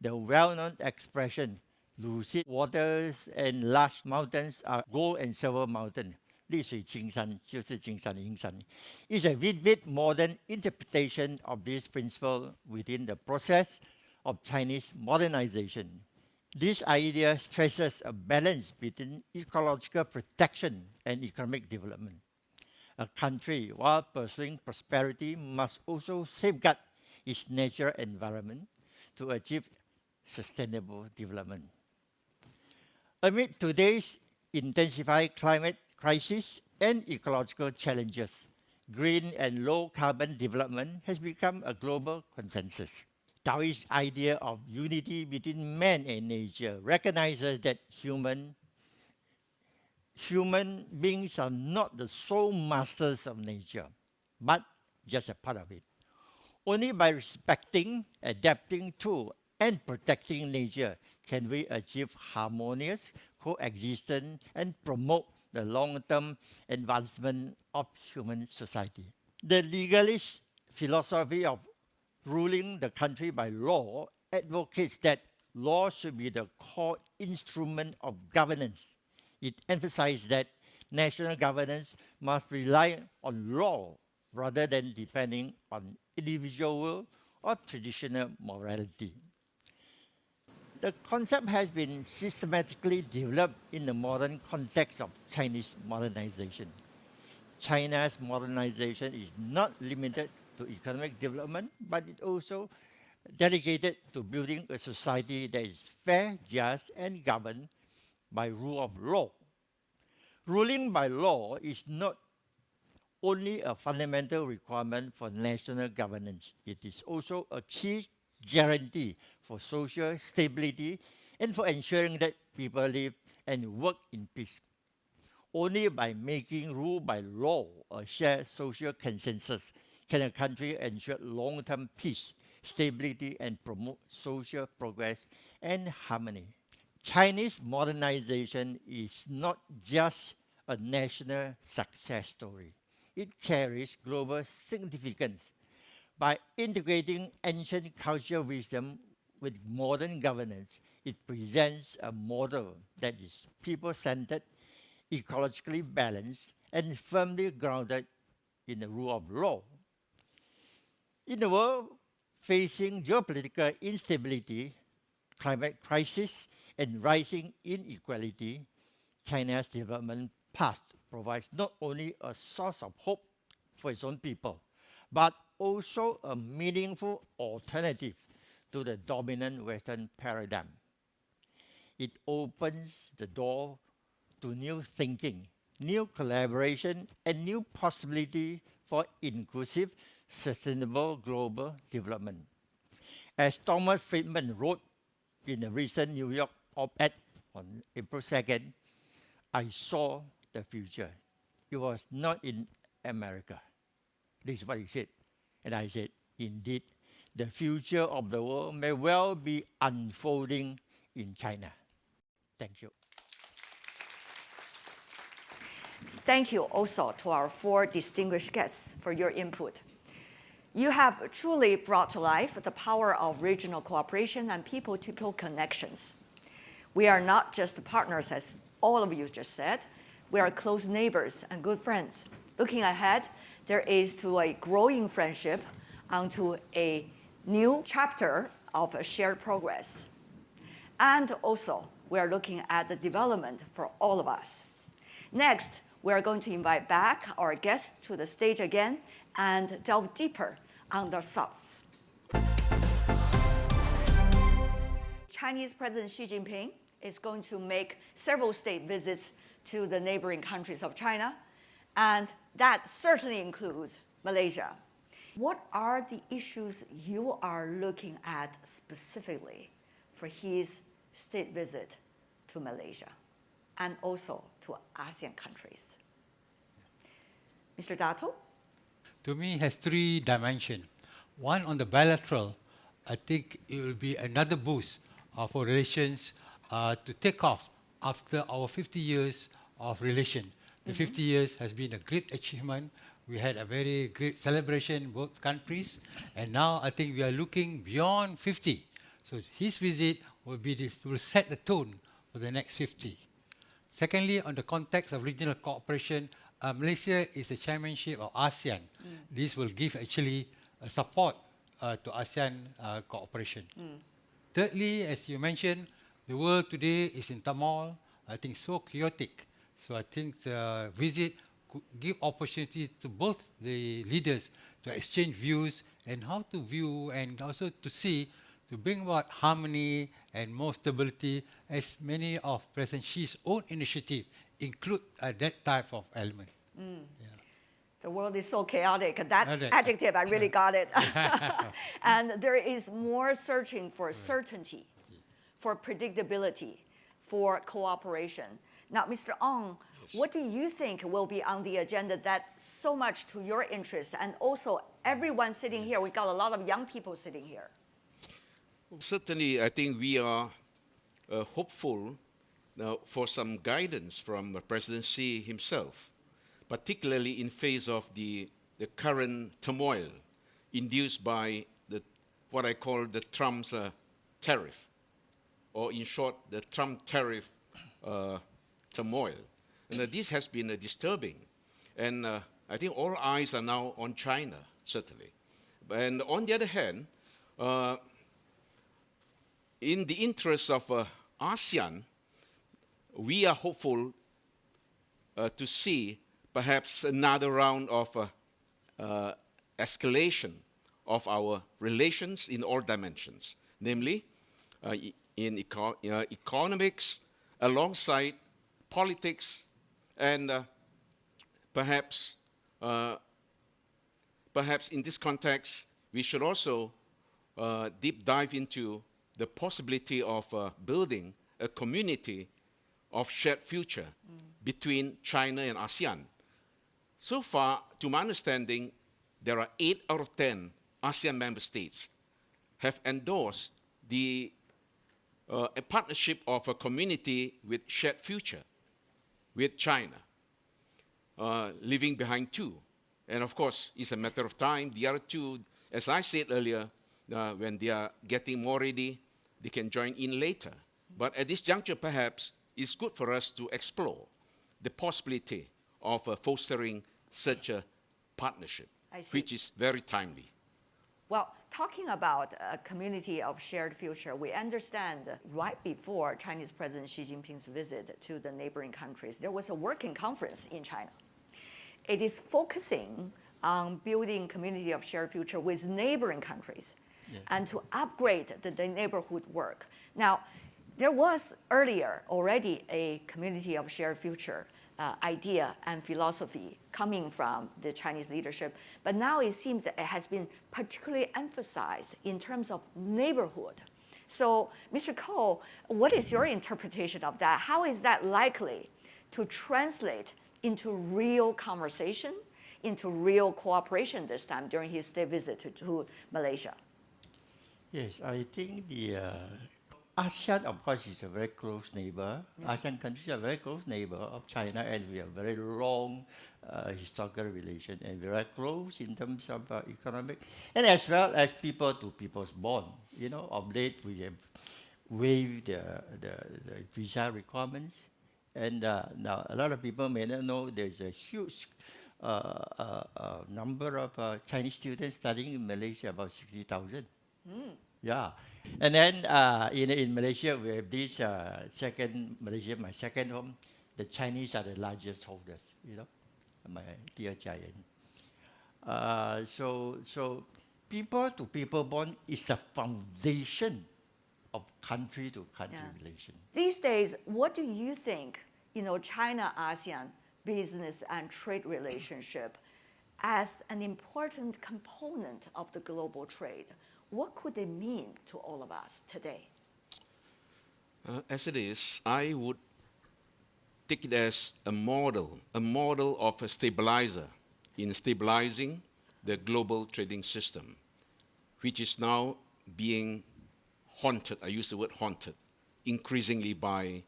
The well-known expression, lucid waters and large mountains are gold and silver mountain. 绿水青山就是金山银山 is a vivid modern interpretation of this principle within the process of Chinese modernization. This idea stresses a balance between ecological protection and economic development. A country, while pursuing prosperity, must also safeguard its natural environment to achieve sustainable development. Amid today's intensified climate crisis and ecological challenges, green and low-carbon development has become a global consensus. Taoist idea of unity between man and nature recognizes that human beings are not the sole masters of nature, but just a part of it. Only by respecting, adapting to, and protecting nature can we achieve harmonious coexistence and promote the long-term advancement of human society. The legalist philosophy of ruling the country by law advocates that law should be the core instrument of governance. It emphasizes that national governance must rely on law rather than depending on individual or traditional morality. The concept has been systematically developed in the modern context of Chinese modernization. China's modernization is not limited to economic development, but it also dedicated to building a society that is fair, just, and governed by rule of law. Ruling by law is not only a fundamental requirement for national governance, it is also a key guarantee for social stability and for ensuring that people live and work in peace. Only by making rule by law a shared social consensus can a country ensure long-term peace, stability, and promote social progress and harmony. Chinese modernization is not just a national success story. It carries global significance. By integrating ancient cultural wisdom with modern governance, it presents a model that is people-centered, ecologically balanced, and firmly grounded in the rule of law. In a world facing geopolitical instability, climate crisis, and rising inequality, China's development path provides not only a source of hope for its own people, but also a meaningful alternative to the dominant Western paradigm. It opens the door to new thinking, new collaboration, and new possibility for inclusive, sustainable global development. As Thomas Friedman wrote in a recent New York op-ed on April 2nd, I saw the future. It was not in America. This is what he said. And I said, indeed, the future of the world may well be unfolding in China. Thank you. Thank you also to our 4 distinguished guests for your input. You have truly brought to life the power of regional cooperation and people-to-people connections. We are not just partners, as all of you just said. We are close neighbors and good friends. Looking ahead, there is to a growing friendship onto a new chapter of a shared progress. And also, we are looking at the development for all of us. Next, we are going to invite back our guests to the stage again and delve deeper on their thoughts. Chinese President Xi Jinping is going to make several state visits to the neighboring countries of China, and that certainly includes Malaysia. What are the issues you are looking at specifically for his state visit to Malaysia and also to ASEAN countries? Mr. Dato? To me, it has 3 dimensions. One, on the bilateral, I think it will be another boost for relations to take off after our 50 years of relation. The 50 years has been a great achievement We had a very great celebration in both countries, and now I think we are looking beyond 50. So his visit will set the tone for the next 50. Secondly, on the context of regional cooperation, Malaysia is the chairmanship of ASEAN. This will give actually support to ASEAN cooperation. Thirdly, as you mentioned, the world today is in turmoil, I think so chaotic. So I think the visit could give opportunity to both the leaders to exchange views and how to view and also to see, to bring about harmony and more stability, as many of President Xi's own initiative include that type of element. The world is so chaotic. That Chaotic. adjective, I really got it. And there is more searching for certainty, for predictability, for cooperation. Now, Mr. Ong, what do you think will be on the agenda that so much to your interest, and also everyone sitting here? We got a lot of young people sitting here. Certainly, I think we are hopeful for some guidance from President Xi himself, particularly in face of the current turmoil induced by what I call the Trump's tariff, or in short, the Trump tariff turmoil. And this has been disturbing. And I think all eyes are now on China, certainly. And on the other hand, in the interest of ASEAN, we are hopeful to see perhaps another round of escalation of our relations in all dimensions, namely in economics, alongside politics, and perhaps in this context, we should also deep dive into the possibility of building a community of shared future between China and ASEAN. So far, to my understanding, there are 8 out of 10 ASEAN member states have endorsed a partnership of a community with shared future with China, leaving behind 2. And of course, it's a matter of time. The other 2, as I said earlier, when they are getting more ready, they can join in later. But at this juncture, perhaps, it's good for us to explore the possibility of fostering such a partnership, which is very timely. Well, talking about a community of shared future, we understand right before Chinese President Xi Jinping's visit to the neighboring countries, there was a working conference in China. It is focusing on building community of shared future with neighboring countries and to upgrade the neighborhood work. Now, there was earlier already a community of shared future idea and philosophy coming from the Chinese leadership, but now it seems that it has been particularly emphasized in terms of neighborhood. So, Mr. Ko, what is your interpretation of that? How is that likely to translate into real conversation, into real cooperation this time during his state visit to Malaysia? Yes, I think the ASEAN, of course, is a very close neighbor. ASEAN countries are very close neighbor of China, and we have very long historical relation, and very close in terms of economic, and as well as people-to-people's bond. You know, of late we have waived the visa requirements, and now a lot of people may not know there's a huge number of Chinese students studying in Malaysia, about 60,000. Yeah. And then in Malaysia, we have this Malaysia, my second home. The Chinese are the largest holders, you know, my dear giant. So people-to-people bond is the foundation of country-to-country relation. These days, what do you think, China-ASEAN business and trade relationship as an important component of the global trade? What could it mean to all of us today? As it is, I would take it as a model of a stabilizer in stabilizing the global trading system, which is now being haunted, I use the word haunted, increasingly by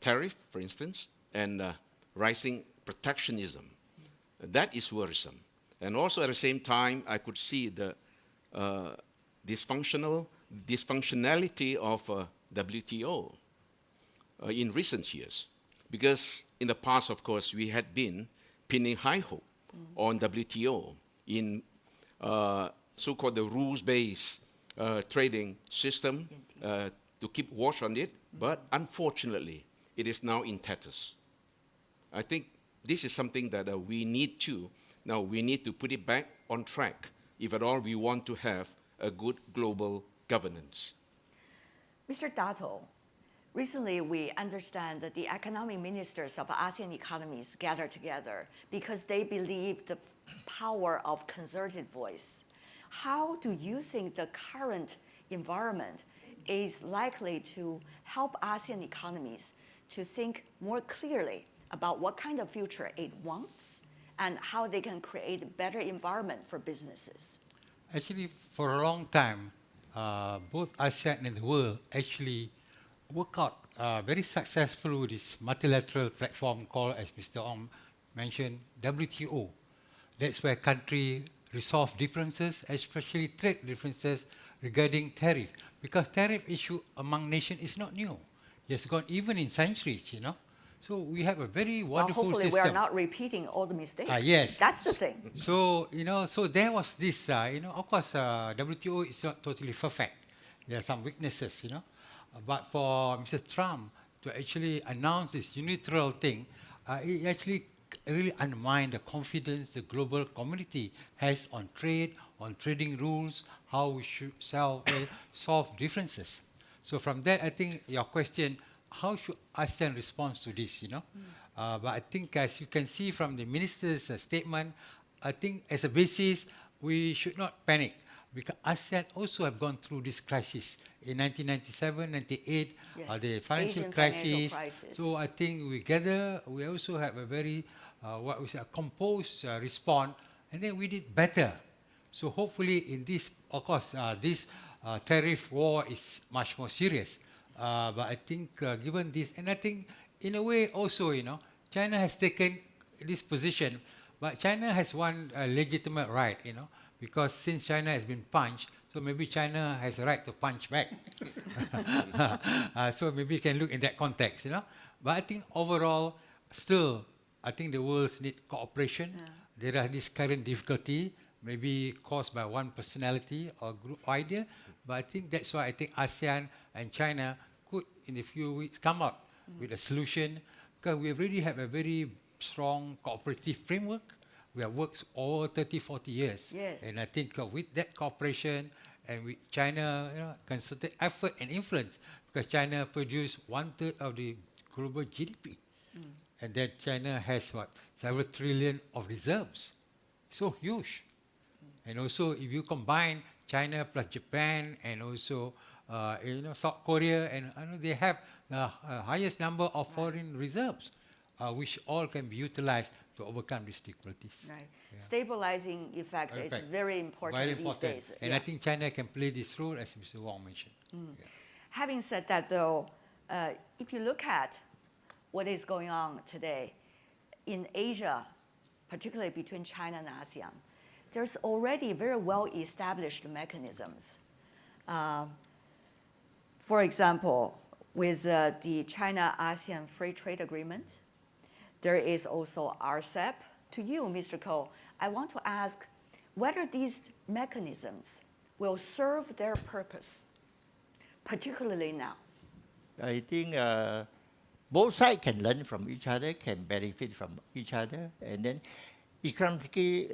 tariff, for instance, and rising protectionism. That is worrisome. And also at the same time, I could see the dysfunctionality of WTO in recent years. Because in the past, of course, we had been pinning high hope on WTO in so-called the rules-based trading system to keep watch on it. But unfortunately, it is now in tatters. I think this is something that we need to put it back on track if at all we want to have a good global governance. Mr. Dato, recently we understand that the economic ministers of ASEAN economies gathered together because they believe the power of concerted voice. How do you think the current environment is likely to help ASEAN economies to think more clearly about what kind of future it wants and how they can create a better environment for businesses? Actually, for a long time, both ASEAN and the world actually work out very successful with this multilateral platform called, as Mr. Ong mentioned, WTO. That's where countries resolve differences, especially trade differences regarding tariff. Because tariff issue among nations is not new. It's gone even in centuries, you know. So we have a very wonderful hopefully system. we are not repeating all the mistakes. Yes. That's the thing. So, so there was this, of course, WTO is not totally perfect. There are some weaknesses, But for Mr. Trump to actually announce this unilateral thing, it actually really undermined the confidence the global community has on trade, on trading rules, how we should solve differences. So from that, I think your question, how should ASEAN respond to this, But I think as you can see from the minister's statement, I think as a basis, we should not panic because ASEAN also have gone through this crisis in 1997, 98, the financial Asian crisis. financial crisis. So I think we also have a very, a composed response, and then we did better. So hopefully in this, of course, this tariff war is much more serious. But I think given this, and I think in a way also, China has taken this position, but China has one legitimate right, because since China has been punched, so maybe China has a right to punch back. So maybe you can look in that context, But I think overall, still, I think the world needs cooperation. Yeah. There are this current difficulty, maybe caused by one personality or group idea, but I think that's why I think ASEAN and China could, in a few weeks, come up with a solution, because we already have a very strong cooperative framework. We have worked over 30, 40 years. Yes. And I think with that cooperation and with China, concerted effort and influence, because China produced 1/3 of the global GDP. And that China has several trillion of reserves. So huge. And also if you combine China plus Japan and also South Korea, and they have the highest number of foreign reserves, which all can be utilized to overcome these difficulties. Right. Yeah. Stabilizing effect is very important these days. And I think China can play this role, as Mr. Wong mentioned. Yeah. Having said that, though, if you look at what is going on today in Asia, particularly between China and ASEAN, there's already very well-established mechanisms. For example, with the China-ASEAN Free Trade Agreement, there is also RCEP. To you, Mr. Ko, I want to ask whether these mechanisms will serve their purpose, particularly now. I think both sides can learn from each other, can benefit from each other, and then economically,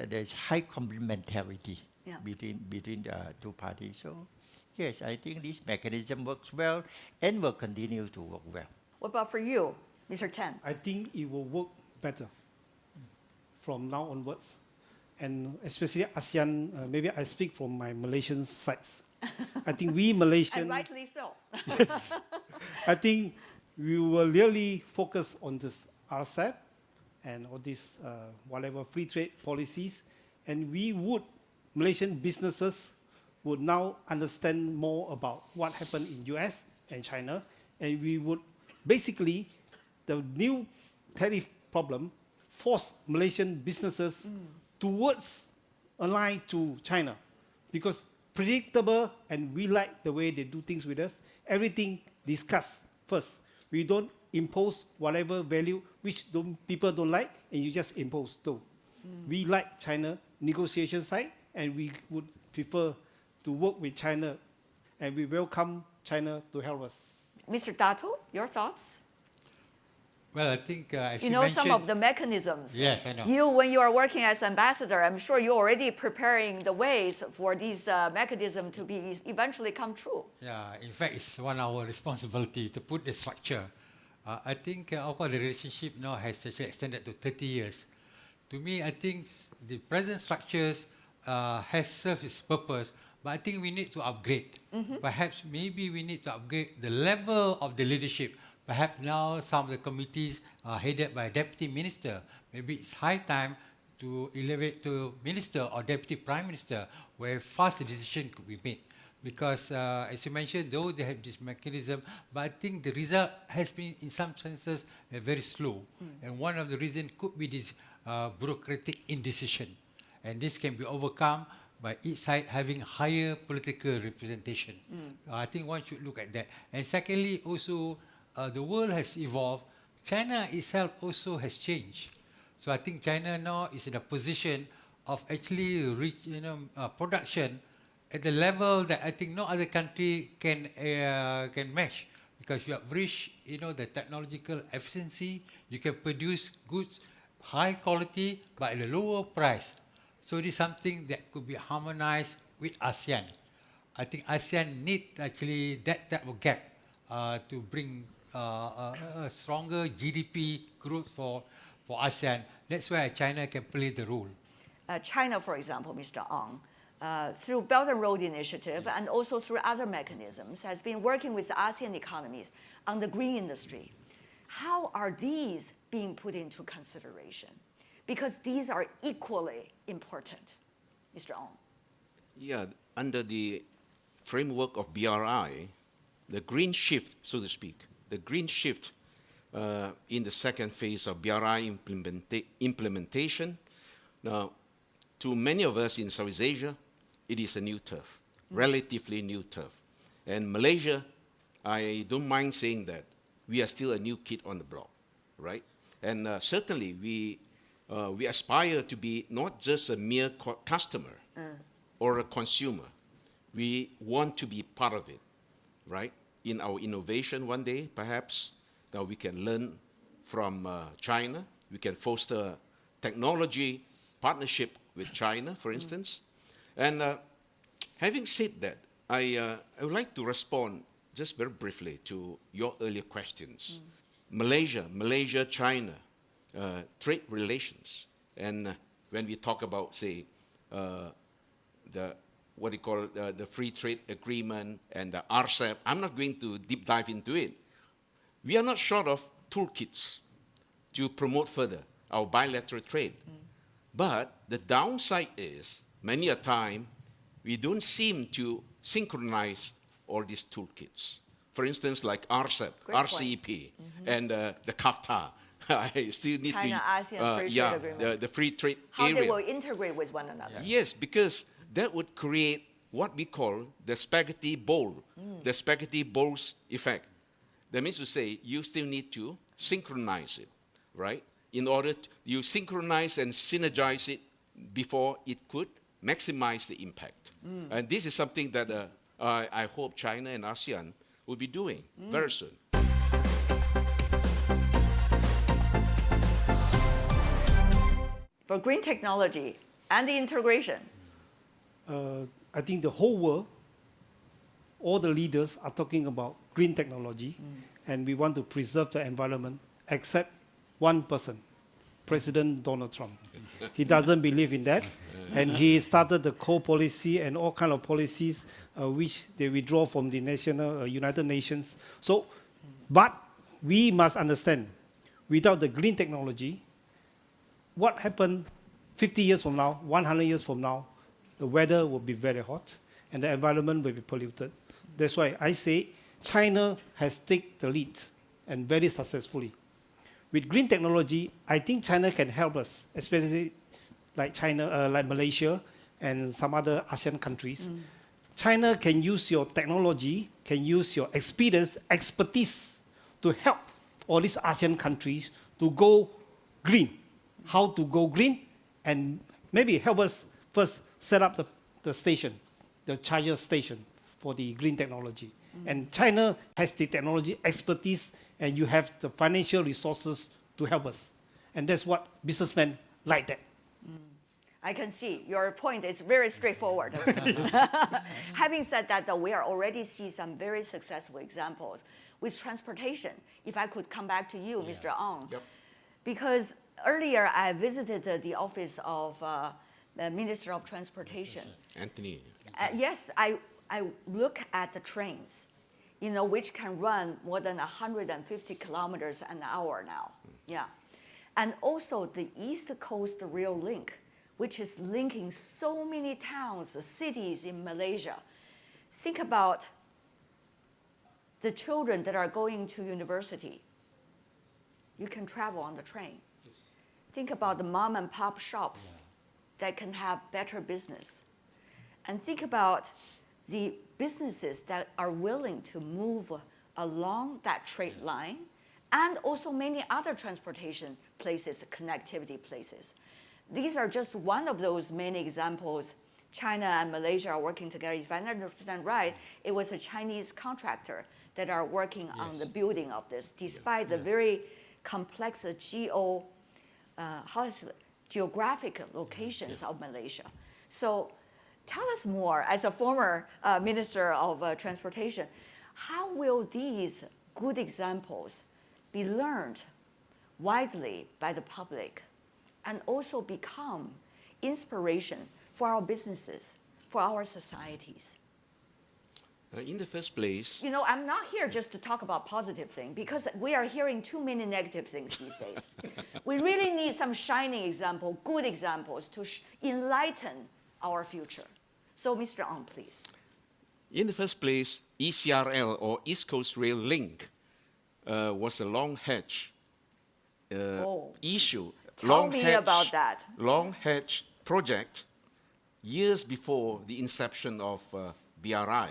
there's high complementarity between the two parties. So, yes, I think this mechanism works well and will continue to work well. What about for you, Mr. Tan? I think it will work better from now onwards. And especially ASEAN, maybe I speak from my Malaysian sides. I think we Malaysian... And rightly so. Yes. I think we will really focus on this RCEP and all these whatever free trade policies. And Malaysian businesses would now understand more about what happened in US and China. And we would basically, the new tariff problem force Malaysian businesses towards align to China, because predictable and we like the way they do things with us. Everything discussed first. We don't impose whatever value which people don't like, and you just impose. No. We like China negotiation side, and we would prefer to work with China, and we welcome China to help us. Mr. Dato, your thoughts? Well, I think as You know some mentioned, of the mechanisms. Yes, I know. You, when you are working as ambassador, I'm sure you're already preparing the ways for these mechanisms to be eventually come true. Yeah, in fact, it's one of our responsibility to put the structure. I think of course the relationship now has actually extended to 30 years. To me, I think the present structures has served its purpose, but I think we need to upgrade. Perhaps maybe we need to upgrade the level of the leadership. Perhaps now some of the committees are headed by a deputy minister. Maybe it's high time to elevate to minister or deputy prime minister, where fast decision could be made. Because as you mentioned, though they have this mechanism, but I think the result has been in some senses very slow. And one of the reasons could be this bureaucratic indecision. And this can be overcome by each side having higher political representation. I think one should look at that. And secondly, also, the world has evolved. China itself also has changed. So I think China now is in a position of actually reach, production at the level that I think no other country can match, because you have reached, the technological efficiency. You can produce goods, high quality, but at a lower price. So it is something that could be harmonized with ASEAN. I think ASEAN need actually that type of gap to bring a stronger GDP growth for ASEAN. That's where China can play the role. China, for example, Mr. Ong, through Belt and Road Initiative and also through other mechanisms, has been working with ASEAN economies on the green industry. How are these being put into consideration? Because these are equally important. Mr. Ong. Yeah, under the framework of BRI, the green shift, so to speak, the green shift in the second phase of BRI implementation. Now, to many of us in Southeast Asia, it is a new turf, relatively new turf. And Malaysia, I don't mind saying that, we are still a new kid on the block, right? And certainly we aspire to be not just a mere customer or a consumer. We want to be part of it, right? In our innovation one day, perhaps, that we can learn from China. We can foster technology partnership with China, for instance. And having said that, I would like to respond just very briefly to your earlier questions. Malaysia, China, trade relations. And when we talk about, say, the free trade agreement and the RCEP, I'm not going to deep dive into it. We are not short of toolkits to promote further our bilateral trade. But the downside is, many a time, we don't seem to synchronize all these toolkits. For instance, like RCEP, RCEP, and the CAFTA. I still need China-ASEAN free trade agreement. The free trade How area. they will integrate with one another. Yes, because that would create what we call the spaghetti bowl, the spaghetti bowls effect. That means to say you still need to synchronize it, right? In order to, you synchronize and synergize it before it could maximize the impact. And this is something that I hope China and ASEAN will be doing very soon. For green technology and the integration. I think the whole world, all the leaders are talking about green technology, and we want to preserve the environment, except one person, President Donald Trump. He doesn't believe in that, and he started the coal policy and all kind of policies which they withdraw from the national United Nations. So, but we must understand, without the green technology, what happened 50 years from now, 100 years from now, the weather will be very hot and the environment will be polluted. That's why I say China has taken the lead, and very successfully. with green technology, I think China can help us, especially like China, like Malaysia and some other ASEAN countries. China can use your technology, can use your experience, expertise to help all these ASEAN countries to go green. How to go green, and maybe help us first set up the station, the charger station for the green technology. And China has the technology expertise, and you have the financial resources to help us. And that's what businessmen like that. I can see your point is very straightforward. Having said that, though, we are already see some very successful examples with transportation. If I could come back to you, Mr. Ong, because earlier I visited the office of the Minister of Transportation. Anthony. Yes, I look at the trains, which can run more than 150 kilometers an hour now. Yeah, and also the East Coast Rail Link, which is linking so many towns, cities in Malaysia. Think about the children that are going to university. You can travel on the train. Think about the mom and pop shops that can have better business. And think about the businesses that are willing to move along that trade line, and also many other transportation places, connectivity places. These are just one of those many examples. China and Malaysia are working together. If I understand right, it was a Chinese contractor that are working on the building of this, despite the very complex geographic locations of Malaysia. So tell us more, as a former Minister of Transportation, how will these good examples be learned widely by the public and also become inspiration for our businesses, for our societies? In the first place, I'm not here just to talk about positive things, because we are hearing too many negative things these days. We really need some shining example, good examples to enlighten our future. So, Mr. Ong, please. in the first place, ECRL, or East Coast Rail Link, was a long-hedge issue. Tell me about that. Long-hedge project years before the inception of BRI.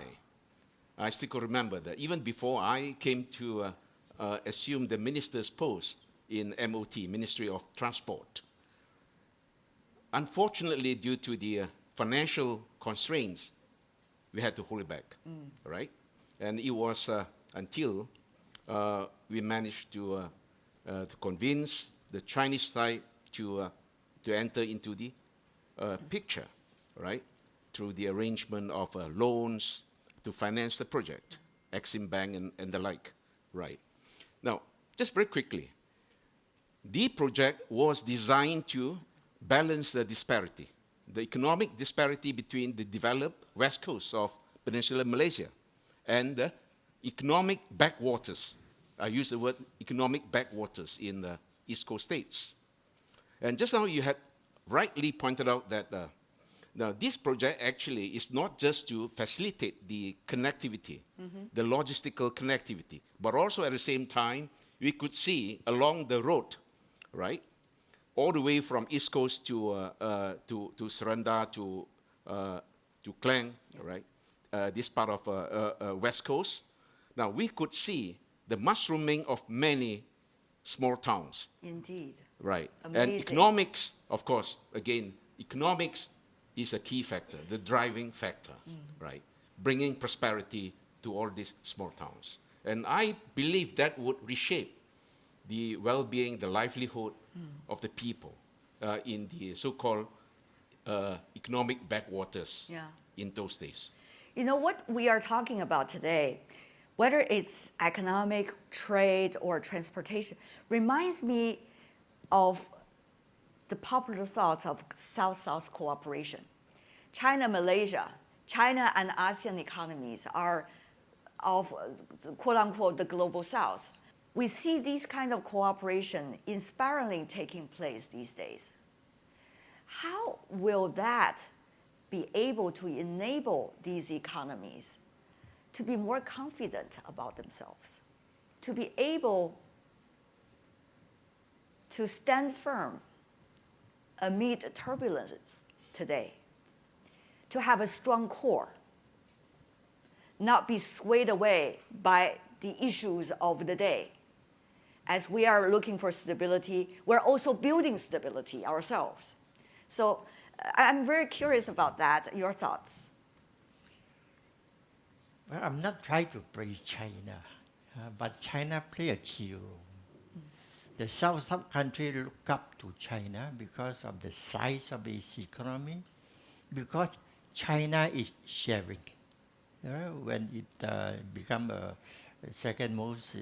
I still can remember that. Even before I came to assume the minister's post in MOT, Ministry of Transport. Unfortunately, due to the financial constraints, we had to hold it back, right? And it was until we managed to convince the Chinese side to enter into the picture, right? Through the arrangement of loans to finance the project, Exim Bank and the like, right? Now, just very quickly, the project was designed to balance the disparity, the economic disparity between the developed west coast of Peninsular Malaysia and the economic backwaters. I use the word economic backwaters in the East Coast states. And just now you had rightly pointed out that now this project actually is not just to facilitate the connectivity, the logistical connectivity, but also at the same time, we could see along the road, right, all the way from East Coast to Serenda to Klang, right, this part of West Coast. Now we could see the mushrooming of many small towns. Indeed. Right. Amazing. And economics, of course, again, economics is a key factor, the driving factor, right? Bringing prosperity to all these small towns. And I believe that would reshape the well-being, the livelihood of the people in the so-called economic backwaters in those days. You know what we are talking about today, whether it's economic, trade, or transportation, reminds me of the popular thoughts of South-South cooperation. China, Malaysia, China and ASEAN economies are of, quote-unquote, the global South. We see these kind of cooperation inspiringly taking place these days. How will that be able to enable these economies to be more confident about themselves, to be able to stand firm amid turbulences today, to have a strong core, not be swayed away by the issues of the day. As we are looking for stability, we're also building stability ourselves. So I'm very curious about that, your thoughts. Well, I'm not trying to praise China, but China play a key role. The South countries look up to China because of the size of its economy, because China is sharing. When it become a second most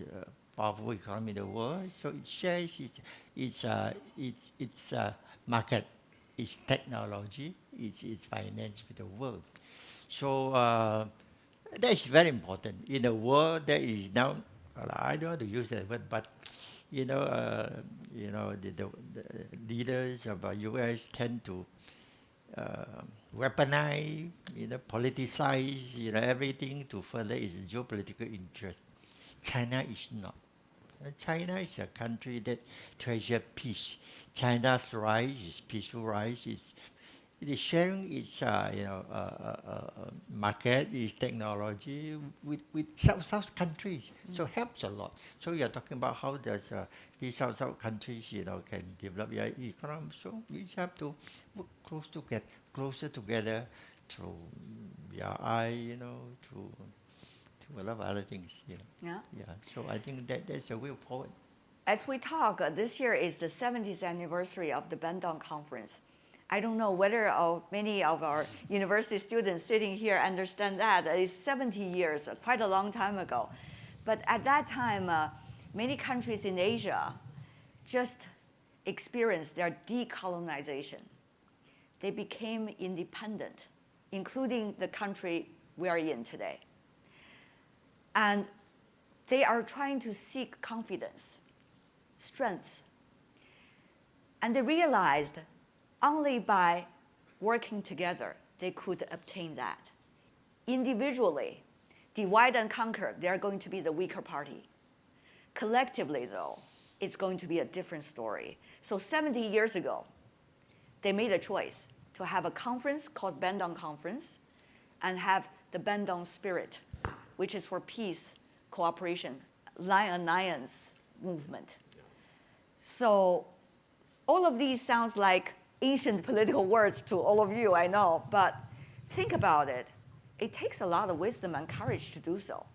powerful economy in the world, so it shares its market, its technology, its finance with the world. So that is very important. In a world that is now, I don't want to use that word, but the leaders of the U.S. tend to weaponize, politicize, everything to further its geopolitical interest. China is not. China is a country that treasures peace. China's rise is peaceful rise. It is sharing its market, its technology with South countries. So helps a lot. So you are talking about how does these South countries can develop their economy. So we have to work closer together through BRI, through a lot of other things. Yeah. So I think that's a way forward. As we talk, this year is the 70th anniversary of the Bandung Conference. I don't know whether many of our university students sitting here understand that. It's 70 years, quite a long time ago. But at that time, many countries in Asia just experienced their decolonization. They became independent, including the country we are in today. And they are trying to seek confidence, strength. And they realized only by working together they could obtain that. Individually, divide and conquer, they are going to be the weaker party. Collectively, though, it's going to be a different story. So 70 years ago, they made a choice to have a conference called Bandung Conference and have the Bandung spirit, which is for peace, cooperation, alliance movement. So all of these sounds like ancient political words to all of you, I know, but think about it. It takes a lot of wisdom and courage to do so.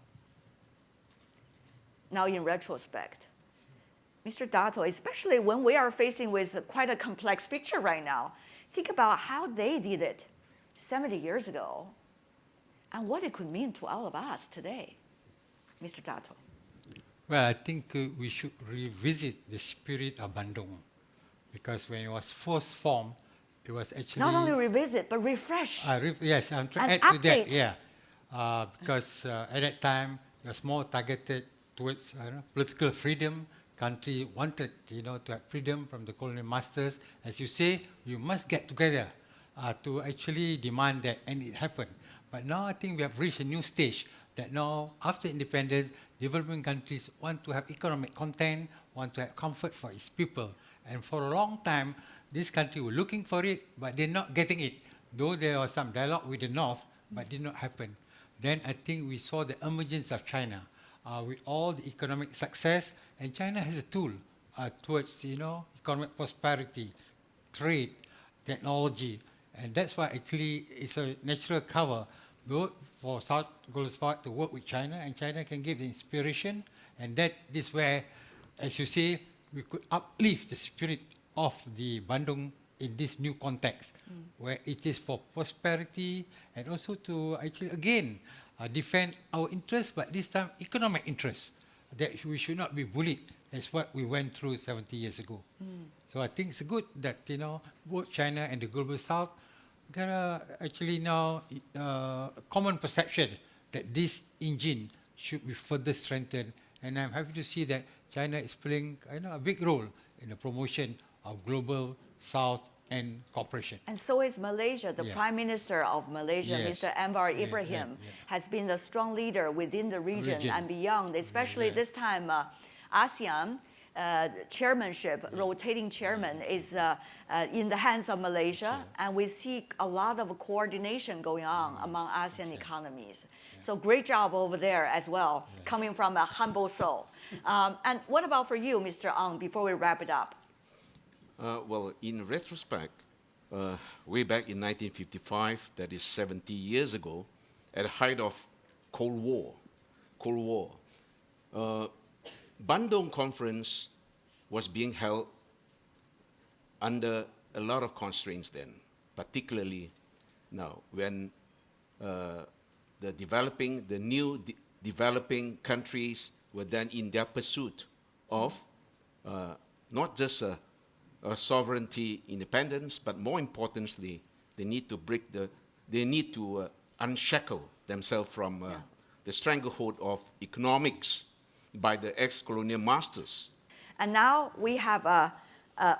Now in retrospect, Mr. Dato, especially when we are facing with quite a complex picture right now, think about how they did it 70 years ago and what it could mean to all of us today. Mr. Dato. Well, I think we should revisit the spirit of Bandung, because when it was first formed, it was actually... Not only revisit, but refresh. Yes, I'm trying and to add to that. update. Yeah, because at that time, it was more targeted towards political freedom. Country wanted, to have freedom from the colonial masters. As you say, you must get together to actually demand that, and it happened. But now I think we have reached a new stage that now, after independence, developing countries want to have economic content, want to have comfort for its people. And for a long time, this country were looking for it, but they're not getting it. Though there was some dialogue with the North, but did not happen. Then I think we saw the emergence of China with all the economic success, and China has a tool towards, economic prosperity, trade, technology, and that's why actually it's a natural cover both for South Global South to work with China, and China can give the inspiration, and that is where, as you say, we could uplift the spirit of the Bandung in this new context, where it is for prosperity and also to actually, again, defend our interests, but this time economic interests, that we should not be bullied as what we went through 70 years ago. So I think it's good that, both China and the Global South, there are actually now common perception that this engine should be further strengthened, and I'm happy to see that China is playing a big role in the promotion of Global South and cooperation. And so is Malaysia. The Prime Minister of Malaysia, Yes. Mr. Anwar Ibrahim, has been a strong leader within the region and beyond, especially this time ASEAN chairmanship, rotating chairman, is in the hands of Malaysia, and we see a lot of coordination going on among ASEAN economies. So great job over there as well, coming from a humble soul. And what about for you, Mr. Ang, before we wrap it up? Well, in retrospect, way back in 1955, that is 70 years ago, at the height of Cold War, Bandung Conference was being held under a lot of constraints then, particularly now when the new developing countries were then in their pursuit of not just a sovereignty independence, but more importantly, they need to unshackle themselves from the stranglehold of economics by the ex-colonial masters. And now we have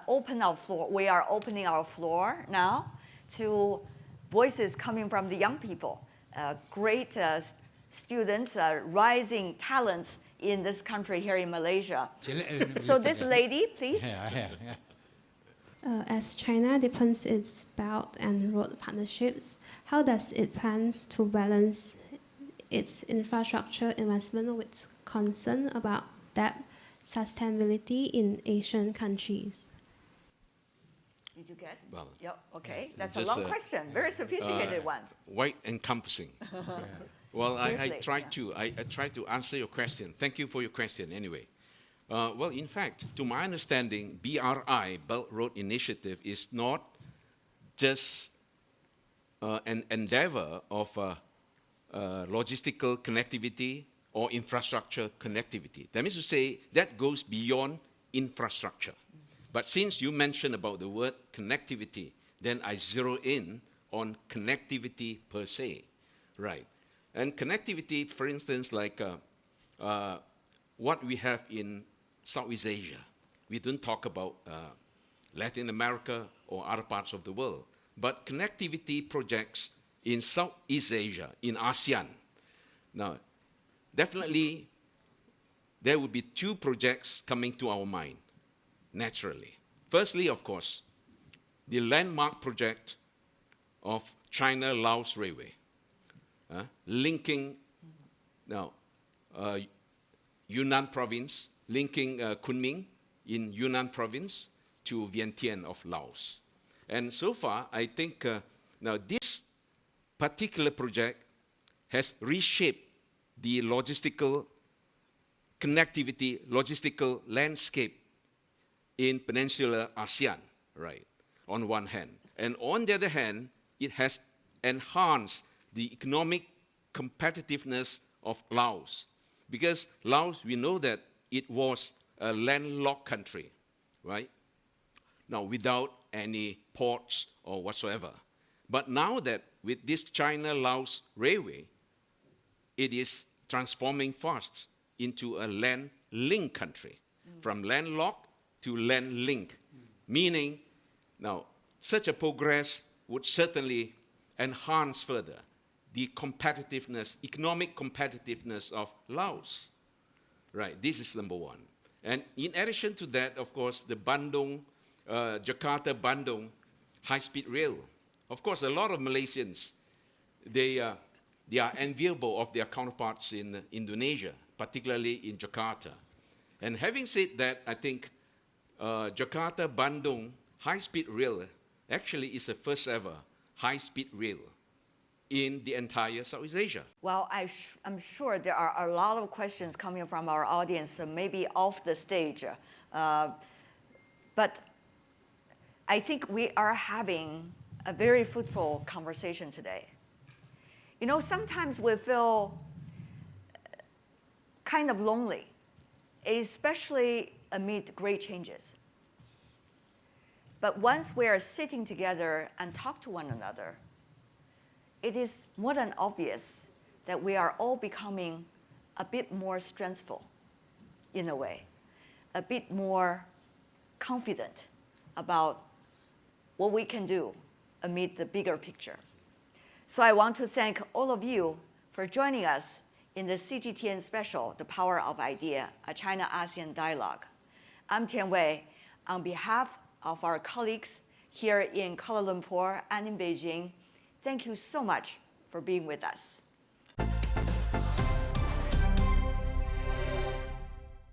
opened our floor. We are opening our floor now to voices coming from the young people, great students, rising talents in this country here in Malaysia. So this lady, please. As China deepens its Belt and Road partnerships, how does it plan to balance its infrastructure investment with concern about debt sustainability in Asian countries? Did you get? Well, Yep. Okay. That's a just long question. Very sophisticated one. Wide encompassing. Well, I Briefly, tried to answer your question. Thank you for your question anyway. Well, in fact, to my understanding, BRI, Belt Road Initiative, is not just an endeavor of logistical connectivity or infrastructure connectivity. That means to say that goes beyond infrastructure. But since you mentioned about the word connectivity, then I zero in on connectivity per se, right? And connectivity, for instance, like what we have in Southeast Asia. We don't talk about Latin America or other parts of the world, but connectivity projects in Southeast Asia, in ASEAN. Now, definitely, there will be two projects coming to our mind, naturally. Firstly, of course, the landmark project of China-Laos Railway, linking now Yunnan province, linking Kunming in Yunnan province to Vientiane of Laos. And so far, I think now this particular project has reshaped the logistical connectivity, logistical landscape in peninsular ASEAN, right, on one hand. And on the other hand, it has enhanced the economic competitiveness of Laos. Because Laos, we know that it was a landlocked country, right? Now, without any ports or whatsoever. But now that with this China-Laos railway, it is transforming fast into a land-linked country, from landlocked to land-linked, meaning now such a progress would certainly enhance further the competitiveness, economic competitiveness of Laos. Right, this is number one. And in addition to that, of course, the Bandung, Jakarta-Bandung high-speed rail. Of course, a lot of Malaysians, they are enviable of their counterparts in Indonesia, particularly in Jakarta. And having said that, I think Jakarta-Bandung high-speed rail actually is the first ever high-speed rail in the entire Southeast Asia. Well, I'm sure there are a lot of questions coming from our audience, maybe off the stage. But I think we are having a very fruitful conversation today. You know, sometimes we feel kind of lonely, especially amid great changes. But once we are sitting together and talk to one another, it is more than obvious that we are all becoming a bit more strengthful in a way, a bit more confident about what we can do amid the bigger picture. So I want to thank all of you for joining us in the CGTN special, The Power of Idea, a China-ASEAN Dialogue. I'm Tian Wei. On behalf of our colleagues here in Kuala Lumpur and in Beijing, thank you so much for being with us.